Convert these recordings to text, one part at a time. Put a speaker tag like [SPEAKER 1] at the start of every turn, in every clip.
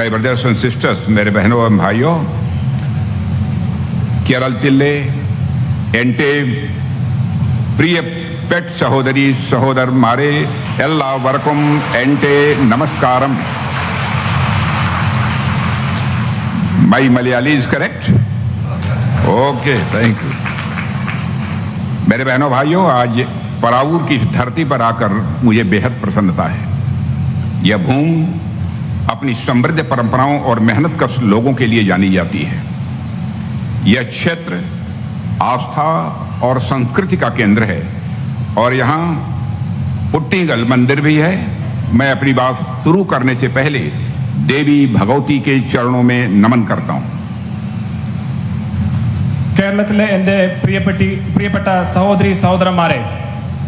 [SPEAKER 1] My brothers and sisters, मेरे बहनों एवं भाइयों, केरलतिल्ले एंटे प्रिय पेट सहोदरी सहोदर मारे എല്ലാവർക്കും എന്റെ നമസ്കാരം. My Malayali is correct? Okay, thank you. मेरे बहनों भाइयों, आज पराऊर की धरती पर आकर मुझे बेहद प्रसन्नता है. यह भूमि अपनी समृद्ध परंपराओं और मेहनत कश लोगों के लिए जानी जाती है. यह क्षेत्र आस्था और संस्कृति का केंद्र है और यहाँ पुट्टिंगल मंदिर भी है. मैं अपनी बात शुरू करने से पहले देवी भगवती के चरणों में नमन करता हूँ.
[SPEAKER 2] കേരളത്തിലെ എൻ്റെ പ്രിയപ്പെട്ട സഹോദരി സഹോദരന്മാരെ,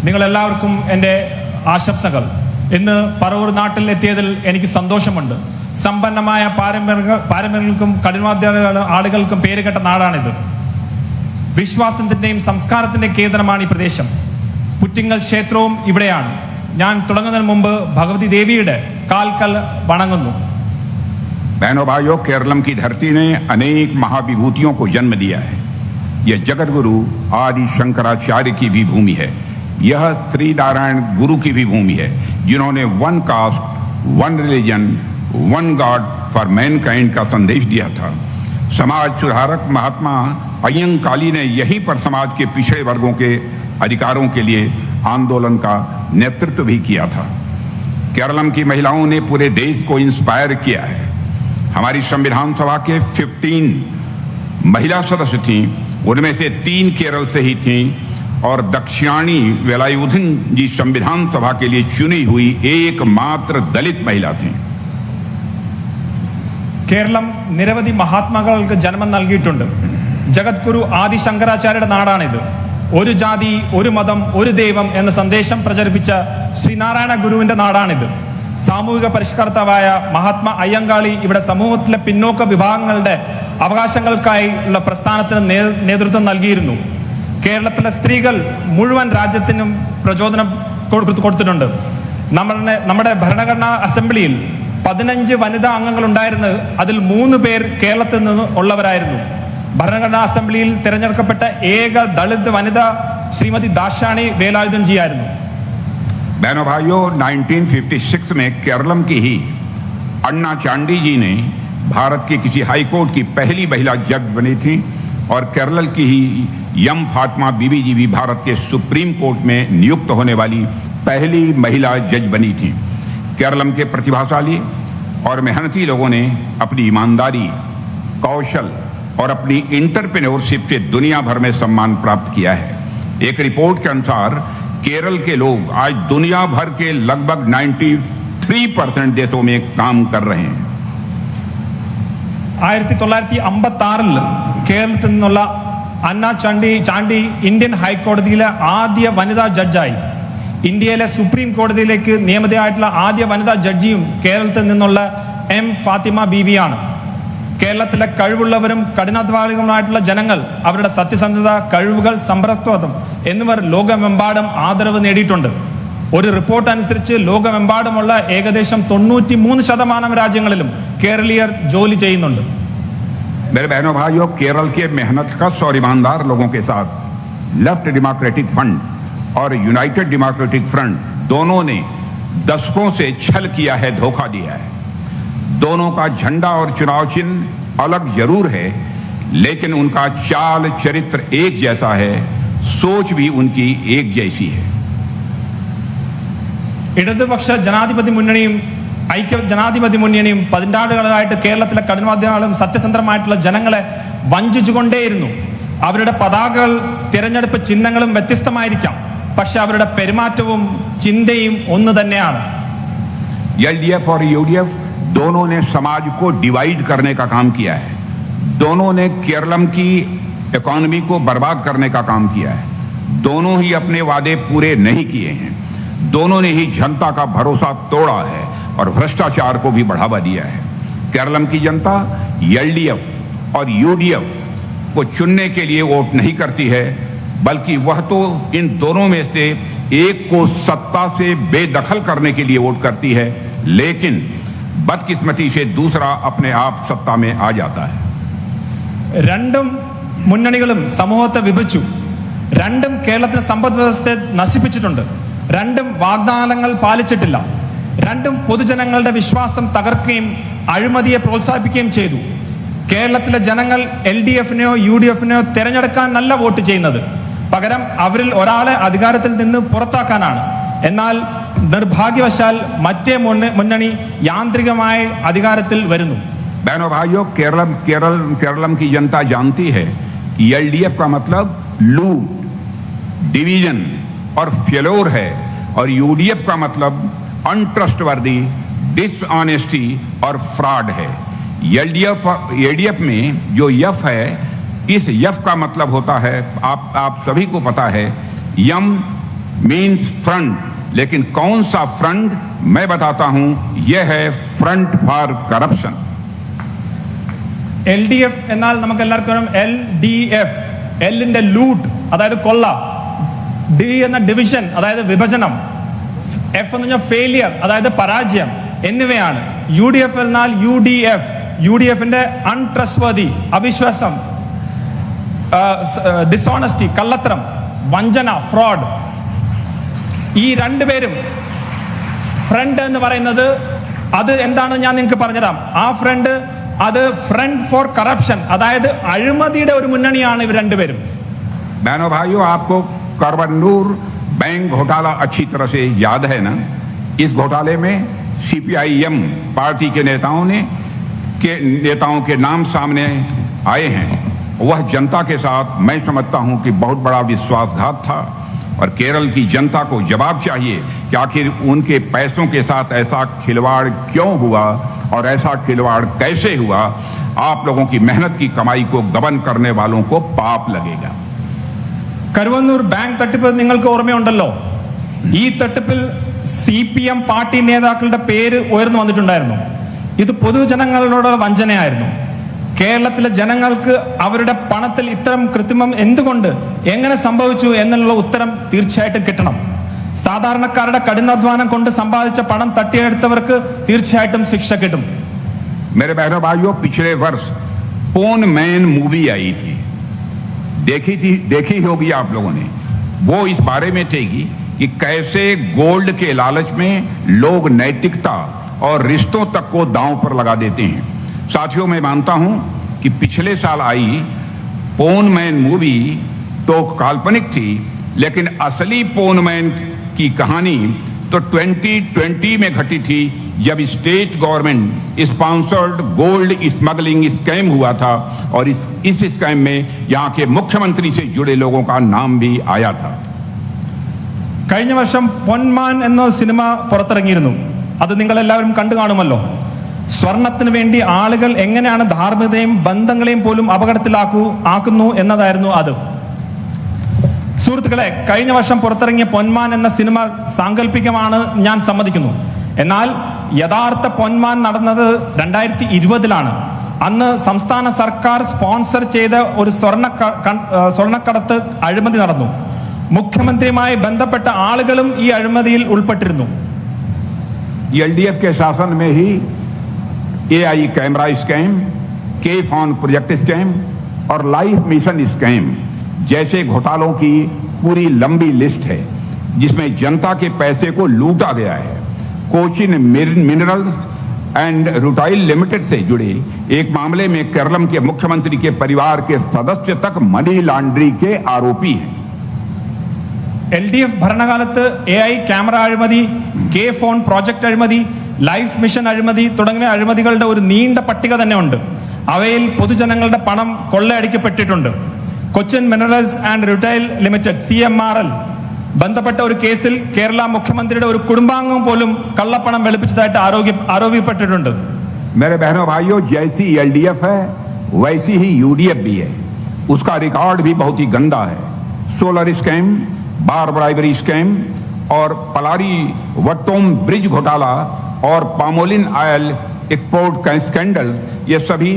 [SPEAKER 2] നിങ്ങളെല്ലാവർക്കും എൻ്റെ ആശംസകൾ. ഇന്ന് പറവൂർ നാട്ടിൽ എത്തിയതിൽ എനിക്ക് സന്തോഷമുണ്ട്. സമ്പന്നമായ പാരമ്പര്യങ്ങൾക്കും കഠിനാധ്വാന ആളുകൾക്കും പേരുകെട്ട നാടാണിത്. വിശ്വാസത്തിൻ്റെയും സംസ്കാരത്തിൻ്റെയും കേന്ദ്രമാണ് ഈ പ്രദേശം. പുറ്റിങ്ങൽ ക്ഷേത്രവും ഇവിടെയാണ്. ഞാൻ തുടങ്ങുന്നതിന് മുമ്പ് ഭഗവതി ദേവിയുടെ കാൽക്കൽ വണങ്ങുന്നു.
[SPEAKER 1] बहनों भाइयों, केरलम की धरती ने अनेक महाविभूतियों को जन्म दिया है. यह जगत गुरु आदि शंकराचार्य की भी भूमि है. यह श्री नारायण गुरु की भी भूमि है, जिन्होंने one cast, one religion, one God for Mankind का संदेश दिया था. समाज सुधारक महात्मा अय्यंकाली ने यहीं पर समाज के पिछड़े वर्गों के अधिकारों के लिए आंदोलन का नेतृत्व भी किया था. केरलम की महिलाओं ने पूरे देश को इंस्पायर किया है. हमारी संविधान सभा के 15 महिला सदस्य थीं, उनमें से 3 केरल से ही थीं और दक्षिणानी वेलायुधन जी संविधान सभा के लिए चुनी हुई एकमात्र दलित महिला थीं.
[SPEAKER 2] കേരളം നിരവധി മഹാത്മാക്കൾക്ക് ജന്മം നൽകിയിട്ടുണ്ട്. ജഗദ്ഗുരു ആദി ശങ്കരാചാര്യരുടെ നാടാണിത്. ഒരു ജാതി, ഒരു മതം, ഒരു ദൈവം എന്ന സന്ദേശം പ്രചരിപ്പിച്ച ശ്രീനാരായണ ഗുരുവിന്റെ നാടാണിത്. സാമൂഹിക പരിഷ്കർത്താവായ മഹാത്മാ അയ്യങ്കാളി ഇവിടെ സമൂഹത്തിലെ പിന്നോക്ക വിഭാഗങ്ങളുടെ അവകാശങ്ങൾക്കായി ഉള്ള പ്രസ്ഥാനത്തിന് നേതൃത്വം നൽകിയിരുന്നു. കേരളത്തിലെ സ്ത്രീകൾ മുഴുവൻ രാജ്യത്തിനും പ്രചോദനം കൊടുത്തിട്ടുണ്ട്. നമ്മുടെ ഭരണഘടനാ അസംബ്ലിയിൽ 15 വനിതാ അംഗങ്ങൾ ഉണ്ടായിരുന്നു. അതിൽ 3 പേർ കേരളത്തിൽ നിന്ന് ഉള്ളവരായിരുന്നു. ഭരണഘടനാ അസംബ്ലിയിൽ തിരഞ്ഞെടുക്കപ്പെട്ട ഏക ദളിത് വനിത ശ്രീമതി ദാശാണി വേലായുധൻ ജി ആയിരുന്നു.
[SPEAKER 1] बहनों भाइयों, 1956 में केरलम की ही अन्ना चांडी जी ने भारत के किसी हाई कोर्ट की पहली महिला जज बनी थी और केरल की ही यम फातिमा बीबी जी भी भारत के सुप्रीम कोर्ट में नियुक्त होने वाली पहली महिला जज बनी थी. केरलम के प्रतिभाशाली और मेहनती लोगों ने अपनी ईमानदारी, कौशल और अपनी इंटरप्रेन्योरशिप से दुनिया भर में सम्मान प्राप्त किया है. एक रिपोर्ट के अनुसार केरल के लोग आज दुनिया भर के लगभग 93% देशों में काम कर रहे हैं.
[SPEAKER 2] 1956 കേരളത്തിൽ നിന്നുള്ള അന്ന ചാണ്ടി ഇന്ത്യൻ ഹൈക്കോടതിയിലെ ആദ്യ വനിതാ ജഡ്ജായി. ഇന്ത്യയിലെ സുപ്രീം കോടതിയിലേക്ക് നിയമിതയായിട്ടുള്ള ആദ്യ വനിതാ ജഡ്ജിയും കേരളത്തിൽ നിന്നുള്ള എം ഫാത്തിമ ബീവിയാണ്. കേരളത്തിലെ കഴിവുള്ളവരും കഠിനാധ്വാനികളുമായിട്ടുള്ള ജനങ്ങൾ അവരുടെ സത്യസന്ധത, കഴിവുകൾ, സംരംഭത്വം എന്നിവർ ലോകമെമ്പാടും ആദരവ് നേടിയിട്ടുണ്ട്. ഒരു റിപ്പോർട്ട് അനുസരിച്ച് ലോകമെമ്പാടുമുള്ള ഏകദേശം 93% രാജ്യങ്ങളിലും കേരളീയർ ജോലി ചെയ്യുന്നുണ്ട്.
[SPEAKER 1] मेरे बहनों भाइयों, केरल के मेहनतकश और ईमानदार लोगों के साथ लेफ्ट डेमोक्रेटिक फ्रंट और यूनाइटेड डेमोक्रेटिक फ्रंट दोनों ने दशकों से छल किया है, धोखा दिया है. दोनों का झंडा और चुनाव चिन्ह अलग जरूर है, लेकिन उनका चाल चरित्र एक जैसा है, सोच भी उनकी एक जैसी है.
[SPEAKER 2] ഇടതുപക്ഷ ജനാധിപത്യ മുന്നണിയും ഐക്യ ജനാധിപത്യ മുന്നണിയും 10 ആണ്ടുകളായിട്ട് കേരളത്തിലെ കഠിനാധ്വാനികളും സത്യസന്ധമായിട്ടുള്ള ജനങ്ങളെ വഞ്ചിച്ചുകൊണ്ടേയിരുന്നു. അവരുടെ പതാകകൾ, തിരഞ്ഞെടുപ്പ് ചിഹ്നങ്ങളും വ്യത്യസ്തമായിരിക്കാം, പക്ഷെ അവരുടെ പെരുമാറ്റവും ചിന്തയും ഒന്ന് തന്നെയാണ്.
[SPEAKER 1] एलडीएफ और यूडीएफ दोनों ने समाज को डिवाइड करने का काम किया है. दोनों ने केरलम की इकोनॉमी को बर्बाद करने का काम किया है. दोनों ही अपने वादे पूरे नहीं किए हैं. दोनों ने ही जनता का भरोसा तोड़ा है और भ्रष्टाचार को भी बढ़ावा दिया है. केरलम की जनता एलडीएफ और यूडीएफ को चुनने के लिए वोट नहीं करती है, बल्कि वह तो इन दोनों में से एक को सत्ता से बेदखल करने के लिए वोट करती है. लेकिन बदकिस्मती से दूसरा अपने आप सत्ता में आ जाता है।
[SPEAKER 2] രണ്ടും മുന്നണികളും സമൂഹത്തെ വിഭജിച്ചു. രണ്ടും കേരളത്തിലെ സമ്പദ് വ്യവസ്ഥയെ നശിപ്പിച്ചിട്ടുണ്ട്. രണ്ടും വാഗ്ദാനങ്ങൾ പാലിച്ചിട്ടില്ല. രണ്ടും പൊതുജനങ്ങളുടെ വിശ്വാസം തകർക്കുകയും അഴിമതിയെ പ്രോത്സാഹിപ്പിക്കുകയും ചെയ്തു. കേരളത്തിലെ ജനങ്ങൾ LDFനെയോ UDFനെയോ തിരഞ്ഞെടുക്കാനല്ല വോട്ട് ചെയ്യുന്നത്, പകരം അവരിൽ ഒരാളെ അധികാരത്തിൽ നിന്ന് പുറത്താക്കാനാണ്. എന്നാൽ നിർഭാഗ്യവശാൽ മറ്റേ മുന്നണി യാന്ത്രികമായി അധികാരത്തിൽ വരുന്നു.
[SPEAKER 1] बहनों भाइयों, केरलम की जनता जानती है कि LDF का मतलब लूट, डिवीजन और फेलोर है, और UDF का मतलब अनट्रस्टवर्दी, डिसऑनेस्टी और फ्रॉड है। ADF में जो यफ है, इस यफ का मतलब होता है, आप सभी को पता है, यम मीन्स फ्रंट, लेकिन कौन सा फ्रंट मैं बताता हूं, यह है फ्रंट फॉर करप्शन।
[SPEAKER 2] LDF എന്നാൽ നമുക്ക് എല്ലാവർക്കും LDF, എല്ലിന്റെ ലൂട്ട് അതായത് കൊള്ള, ഡി എന്ന ഡിവിഷൻ അതായത് വിഭജനം, F എന്ന് പറഞ്ഞാൽ ഫെയിലിയർ അതായത് പരാജയം എന്നിവയാണ്. UDF എന്നാൽ UDFന്റെ അൺട്രസ്റ്റ്വർതി, അവിശ്വാസം, ഡിസോണസ്റ്റി, കള്ളത്തരം, വഞ്ചന, ഫ്രോഡ്. ഈ രണ്ടുപേരും ഫ്രണ്ട് എന്ന് പറയുന്നത് അത് എന്താണെന്ന് ഞാൻ നിങ്ങൾക്ക് പറഞ്ഞുതരാം. ആ ഫ്രണ്ട് അത് ഫ്രണ്ട് ഫോർ കറപ്ഷൻ, അതായത് അഴിമതിയുടെ ഒരു മുന്നണിയാണ് ഇവർ രണ്ടുപേരും.
[SPEAKER 1] बहनों भाइयों, आपको करवन्नूर बैंक घोटाला अच्छी तरह से याद है ना? इस घोटाले में CPIM पार्टी के नेताओं के नाम सामने आए हैं. वह जनता के साथ मैं समझता हूं कि बहुत बड़ा विश्वासघात था, और केरल की जनता को जवाब चाहिए कि आखिर उनके पैसों के साथ ऐसा खिलवाड़ क्यों हुआ और ऐसा खिलवाड़ कैसे हुआ. आप लोगों की मेहनत की कमाई को गबन करने वालों को पाप लगेगा.
[SPEAKER 2] കരുവന്നൂർ ബാങ്ക് തട്ടിപ്പ് നിങ്ങൾക്ക് ഓർമ്മയുണ്ടല്ലോ. ഈ തട്ടിപ്പിൽ CPM പാർട്ടി നേതാക്കളുടെ പേര് ഉയർന്നു വന്നിട്ടുണ്ടായിരുന്നു. ഇത് പൊതുജനങ്ങളോടുള്ള വഞ്ചനയായിരുന്നു. കേരളത്തിലെ ജനങ്ങൾക്ക് അവരുടെ പണത്തിൽ ഇത്തരം കൃത്രിമം എന്തുകൊണ്ട്, എങ്ങനെ സംഭവിച്ചു എന്നുള്ള ഉത്തരം തീർച്ചയായിട്ടും കിട്ടണം. സാധാരണക്കാരുടെ കഠിനാധ്വാനം കൊണ്ട് സമ്പാദിച്ച പണം തട്ടിയെടുത്തവർക്ക് തീർച്ചയായിട്ടും ശിക്ഷ കിട്ടും.
[SPEAKER 1] मेरे बहनों भाइयों, पिछले वर्ष पोन मैन मूवी आई थी, देखी होगी आप लोगों ने. वो इस बारे में थी कि कैसे गोल्ड के लालच में लोग नैतिकता और रिश्तों तक को दांव पर लगा देते हैं. साथियों, मैं मानता हूं कि पिछले साल आई पोन मैन मूवी तो काल्पनिक थी, लेकिन असली पोन मैन की कहानी तो 2020 में घटी थी, जब state government sponsored gold smuggling scam हुआ था, और इस स्कैम में यहां के मुख्यमंत्री से जुड़े लोगों का नाम भी आया था.
[SPEAKER 2] കഴിഞ്ഞ വർഷം പൊന്മാൻ എന്ന സിനിമ പുറത്തിറങ്ങിയിരുന്നു. അത് നിങ്ങൾ എല്ലാവരും കണ്ടു കാണുമല്ലോ. സ്വർണത്തിന് വേണ്ടി ആളുകൾ എങ്ങനെയാണ് ധാർമ്മികതയും ബന്ധങ്ങളെയും പോലും അപകടത്തിലാക്കുന്നു എന്നതായിരുന്നു അത്. സുഹൃത്തുക്കളെ, കഴിഞ്ഞ വർഷം പുറത്തിറങ്ങിയ പൊന്മാൻ എന്ന സിനിമ സാങ്കല്പികമാണ്, ഞാൻ സമ്മതിക്കുന്നു. എന്നാൽ യഥാർത്ഥ പൊന്മാൻ നടന്നത് 2020-ലാണ്. അന്ന് സംസ്ഥാന സർക്കാർ സ്പോൺസർ ചെയ്ത ഒരു സ്വർണ്ണക്കടത്ത് അഴിമതി നടന്നു. മുഖ്യമന്ത്രിയുമായി ബന്ധപ്പെട്ട ആളുകളും ഈ അഴിമതിയിൽ ഉൾപ്പെട്ടിരുന്നു.
[SPEAKER 1] LDF के शासन में ही AI कैमरा स्कैम, K-फोन प्रोजेक्ट स्कैम और लाइफ मिशन स्कैम जैसे घोटालों की पूरी लंबी लिस्ट है, जिसमें जनता के पैसे को लूटा गया है. Cochin minerals and rutile limited से जुड़े एक मामले में केरलम के मुख्यमंत्री के परिवार के सदस्य तक मनी लॉन्ड्रिंग के आरोपी हैं.
[SPEAKER 2] LDF ഭരണകാലത്ത് AI ക്യാമറ അഴിമതി, K-ഫോൺ പ്രോജക്റ്റ് അഴിമതി, ലൈഫ് മിഷൻ അഴിമതി തുടങ്ങിയ അഴിമതികളുടെ ഒരു നീണ്ട പട്ടിക തന്നെ ഉണ്ട്. അവയിൽ പൊതുജനങ്ങളുടെ പണം കൊള്ളയടിക്കപ്പെട്ടിട്ടുണ്ട്. Cochin Minerals and Rutile Limited CMRL ബന്ധപ്പെട്ട ഒരു കേസിൽ കേരള മുഖ്യമന്ത്രിയുടെ ഒരു കുടുംബാംഗം പോലും കള്ളപ്പണം വെളുപ്പിച്ചതായിട്ട് ആരോപിക്കപ്പെട്ടിട്ടുണ്ട്.
[SPEAKER 1] मेरे बहनों भाइयों, जैसी LDF है वैसी ही UDF भी है. उसका रिकॉर्ड भी बहुत ही गंदा है. सोलर स्कैम, बार ब्राइबरी स्कैम और पलारी वट्टोम ब्रिज घोटाला और पामोलिन ऑयल एक्सपोर्ट का स्कैंडल, ये सभी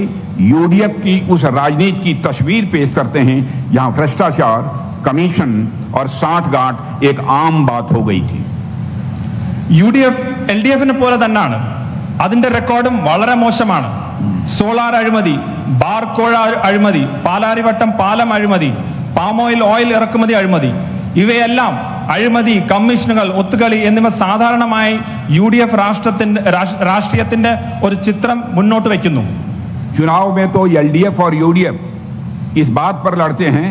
[SPEAKER 1] UDF की उस राजनीति की तस्वीर पेश करते हैं जहां भ्रष्टाचार, कमीशन और साठगांठ एक आम बात हो गई थी.
[SPEAKER 2] UDF LDFനെ പോലെ തന്നെയാണ്. അതിന്റെ റെക്കോർഡും വളരെ മോശമാണ്. സോളാർ അഴിമതി, ബാർക്കോഴ അഴിമതി, പാലാരിവട്ടം പാലം അഴിമതി, പാമോയിൽ ഓയിൽ ഇറക്കുമതി അഴിമതി, ഇവയെല്ലാം അഴിമതി, കമ്മീഷനുകൾ, ഒത്തുകളി എന്നിവ സാധാരണമായി UDF രാഷ്ട്രീയത്തിന്റെ ഒരു ചിത്രം മുന്നോട്ട് വയ്ക്കുന്നു.
[SPEAKER 1] चुनाव में तो LDF और UDF इस बात पर लड़ते हैं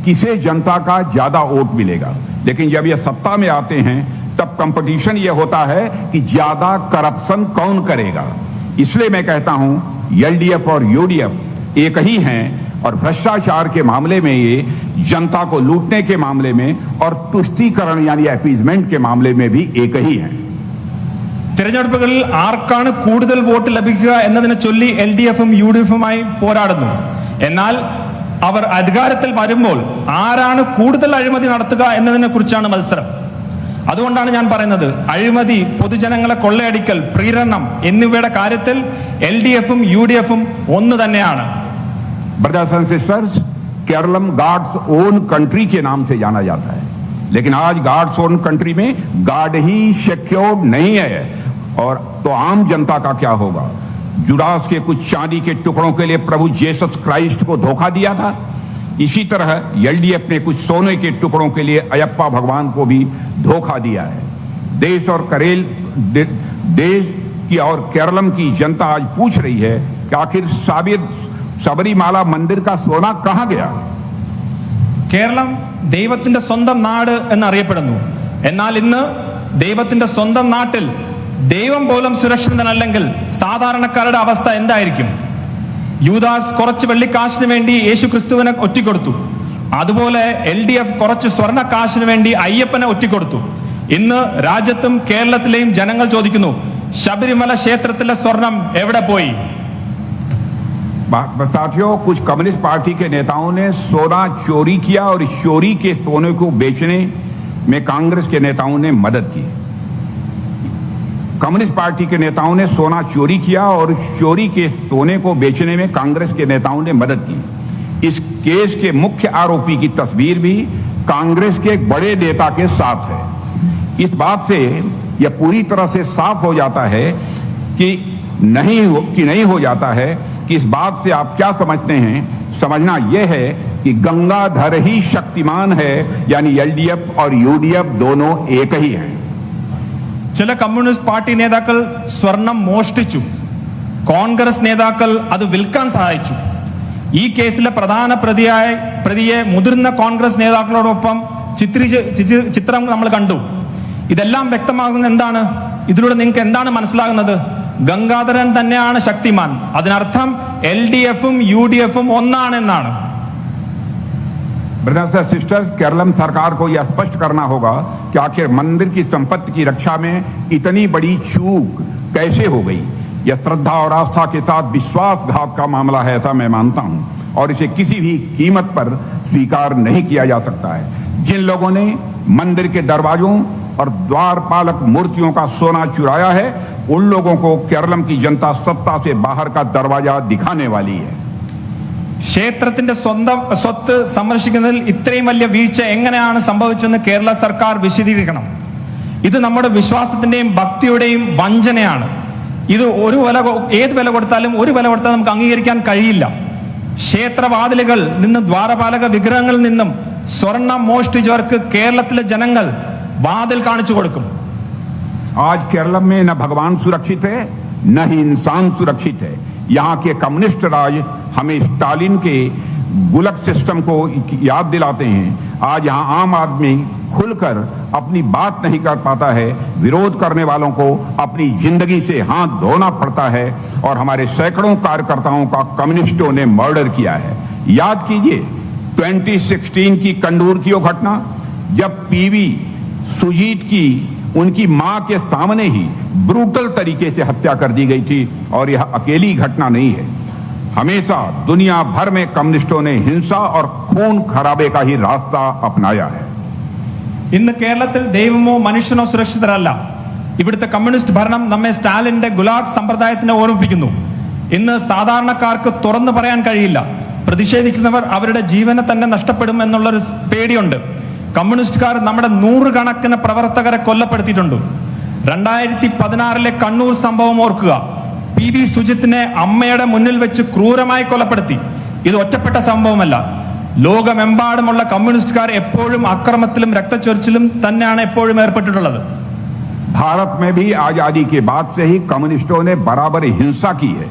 [SPEAKER 1] किसे जनता का ज्यादा वोट मिलेगा, लेकिन जब ये सत्ता में आते हैं तब कंपटीशन ये होता है कि ज्यादा करप्शन कौन करेगा. इसलिए मैं कहता हूं LDF और UDF एक ही हैं और भ्रष्टाचार के मामले में ये जनता को लूटने के मामले में और तुष्टीकरण यानी अपीजमेंट के मामले में भी एक ही हैं.
[SPEAKER 2] തിരഞ്ഞെടുപ്പുകളിൽ ആർക്കാണ് കൂടുതൽ വോട്ട് ലഭിക്കുക എന്നതിനെ ചൊല്ലി LDF-ഉം UDF-ഉമായി പോരാടുന്നു. എന്നാൽ അവർ അധികാരത്തിൽ വരുമ്പോൾ ആരാണ് കൂടുതൽ അഴിമതി നടത്തുക എന്നതിനെ കുറിച്ചാണ് മത്സരം. അതുകൊണ്ടാണ് ഞാൻ പറയുന്നത്, അഴിമതി, പൊതുജനങ്ങളെ കൊള്ളയടിക്കൽ, പ്രീരണം എന്നിവയുടെ കാര്യത്തിൽ LDF-ഉം UDF-ഉം ഒന്ന് തന്നെയാണ്.
[SPEAKER 1] Brothers and sisters, Keralam God's own country के नाम से जाना जाता है, लेकिन आज गॉड्स ओन कंट्री में गॉड ही सिक्योर नहीं है. और तो आम जनता का क्या होगा? जुडास के कुछ चांदी के टुकड़ों के लिए प्रभु जीसस क्राइस्ट को धोखा दिया था. इसी तरह LDF ने कुछ सोने के टुकड़ों के लिए अयप्पा भगवान को भी धोखा दिया है. देश की और केरलम की जनता आज पूछ रही है कि आखिर ശബരിമല मंदिर का सोना कहां गया?
[SPEAKER 2] കേരളം ദൈവത്തിന്റെ സ്വന്തം നാട് എന്നറിയപ്പെടുന്നു. എന്നാൽ ഇന്ന് ദൈവത്തിന്റെ സ്വന്തം നാട്ടിൽ ദൈവം പോലും സുരക്ഷിതനല്ലെങ്കിൽ സാധാരണക്കാരുടെ അവസ്ഥ എന്തായിരിക്കും? യൂദാസ് കുറച്ച് വെള്ളിക്കാശിന് വേണ്ടി യേശു ക്രിസ്തുവിനെ ഒറ്റിക്കൊടുത്തു. അതുപോലെ LDF കുറച്ച് സ്വർണ്ണക്കാശിന് വേണ്ടി അയ്യപ്പനെ ഒറ്റിക്കൊടുത്തു. ഇന്ന് രാജ്യത്തും കേരളത്തിലെയും ജനങ്ങൾ ചോദിക്കുന്നു, ശബരിമല ക്ഷേത്രത്തിലെ സ്വർണം എവിടെ പോയി?
[SPEAKER 1] साथियों, कुछ कम्युनिस्ट पार्टी के नेताओं ने सोना चोरी किया और इस चोरी के सोने को बेचने में कांग्रेस के नेताओं ने मदद की. कम्युनिस्ट पार्टी के नेताओं ने सोना चोरी किया और चोरी के सोने को बेचने में कांग्रेस के नेताओं ने मदद की. इस केस के मुख्य आरोपी की तस्वीर भी कांग्रेस के एक बड़े नेता के साथ है. इस बात से यह पूरी तरह से साफ हो जाता है कि नहीं हो जाता है कि इस बात से आप क्या समझते हैं? समझना यह है कि गंगाधर ही शक्तिमान है, यानी LDF और UDF दोनों एक ही हैं.
[SPEAKER 2] ചില കമ്മ്യൂണിസ്റ്റ് പാർട്ടി നേതാക്കൾ സ്വർണം മോഷ്ടിച്ചു, കോൺഗ്രസ് നേതാക്കൾ അത് വിൽക്കാൻ സഹായിച്ചു. ഈ കേസിലെ പ്രധാന പ്രതിയെ മുതിർന്ന കോൺഗ്രസ് നേതാക്കളോടൊപ്പം ചിത്രം നമ്മൾ കണ്ടു. ഇതെല്ലാം വ്യക്തമാകുന്ന എന്താണ്? ഇതിലൂടെ നിങ്ങൾക്ക് എന്താണ് മനസ്സിലാകുന്നത്? ഗംഗാധരൻ തന്നെയാണ് ശക്തിമാൻ. അതിനർത്ഥം LDF-ഉം UDF-ഉം ഒന്നാണെന്നാണ്.
[SPEAKER 1] ब्रदर्स एंड सिस्टर्स, केरलम सरकार को यह स्पष्ट करना होगा कि आखिर मंदिर की संपत्ति की रक्षा में इतनी बड़ी चूक कैसे हो गई. यह श्रद्धा और आस्था के साथ विश्वासघात का मामला है, ऐसा मैं मानता हूं, और इसे किसी भी कीमत पर स्वीकार नहीं किया जा सकता है. जिन लोगों ने मंदिर के दरवाजों और द्वारपालक मूर्तियों का सोना चुराया है, उन लोगों को केरलम की जनता सत्ता से बाहर का दरवाजा दिखाने वाली है.
[SPEAKER 2] ക്ഷേത്രത്തിന്റെ സ്വന്തം സ്വത്ത് സംരക്ഷിക്കുന്നതിൽ ഇത്രയും വലിയ വീഴ്ച എങ്ങനെയാണ് സംഭവിച്ചതെന്ന് കേരള സർക്കാർ വിശദീകരിക്കണം. ഇത് നമ്മുടെ വിശ്വാസത്തിന്റെയും ഭക്തിയുടെയും വഞ്ചനയാണ്. ഇത് ഏത് വില കൊടുത്താലും നമുക്ക് അംഗീകരിക്കാൻ കഴിയില്ല. ക്ഷേത്രവാതിലുകൾ നിന്ന് ദ്വാരപാലക വിഗ്രഹങ്ങളിൽ നിന്നും സ്വർണം മോഷ്ടിച്ചവർക്ക് കേരളത്തിലെ ജനങ്ങൾ വാതിൽ കാണിച്ചു കൊടുക്കും.
[SPEAKER 1] आज केरलम में न भगवान सुरक्षित है, न ही इंसान सुरक्षित है. यहाँ के कम्युनिस्ट राज हमें स्टालिन के गुलक सिस्टम को याद दिलाते हैं. आज यहाँ आम आदमी खुलकर अपनी बात नहीं कर पाता है. विरोध करने वालों को अपनी जिंदगी से हाथ धोना पड़ता है और हमारे सैकड़ों कार्यकर्ताओं का कम्युनिस्टों ने मर्डर किया है. याद कीजिए 2016 की कंडूर की वो घटना, जब PV सुजीत की उनकी मां के सामने ही ब्रूटल तरीके से हत्या कर दी गई थी. और यह अकेली घटना नहीं है. हमेशा दुनिया भर में कम्युनिस्टों ने हिंसा और खून खराबे का ही रास्ता अपनाया है.
[SPEAKER 2] ഇന്ന് കേരളത്തിൽ ദൈവമോ മനുഷ്യനോ സുരക്ഷിതരല്ല. ഇവിടുത്തെ കമ്മ്യൂണിസ്റ്റ് ഭരണം നമ്മെ സ്റ്റാലിന്റെ ഗുലാഗ് സമ്പ്രദായത്തിനെ ഓർമ്മിപ്പിക്കുന്നു. ഇന്ന് സാധാരണക്കാർക്ക് തുറന്നു പറയാൻ കഴിയില്ല. പ്രതിഷേധിക്കുന്നവർ അവരുടെ ജീവനെ തന്നെ നഷ്ടപ്പെടും എന്നുള്ളൊരു പേടിയുണ്ട്. കമ്മ്യൂണിസ്റ്റുകാർ നമ്മുടെ 100 കണക്കിന് പ്രവർത്തകരെ കൊല്ലപ്പെടുത്തിയിട്ടുണ്ട്. 2016 കണ്ണൂർ സംഭവം ഓർക്കുക. PV സുജിത്തിനെ അമ്മയുടെ മുന്നിൽ വെച്ച് ക്രൂരമായി കൊലപ്പെടുത്തി. ഇത് ഒറ്റപ്പെട്ട സംഭവമല്ല. ലോകമെമ്പാടുമുള്ള കമ്മ്യൂണിസ്റ്റുകാർ എപ്പോഴും അക്രമത്തിലും രക്തച്ചൊരിച്ചിലും തന്നെയാണ് എപ്പോഴും ഏർപ്പെട്ടിട്ടുള്ളത്.
[SPEAKER 1] भारत में भी आजादी के बाद से ही कम्युनिस्टों ने बराबर हिंसा की है.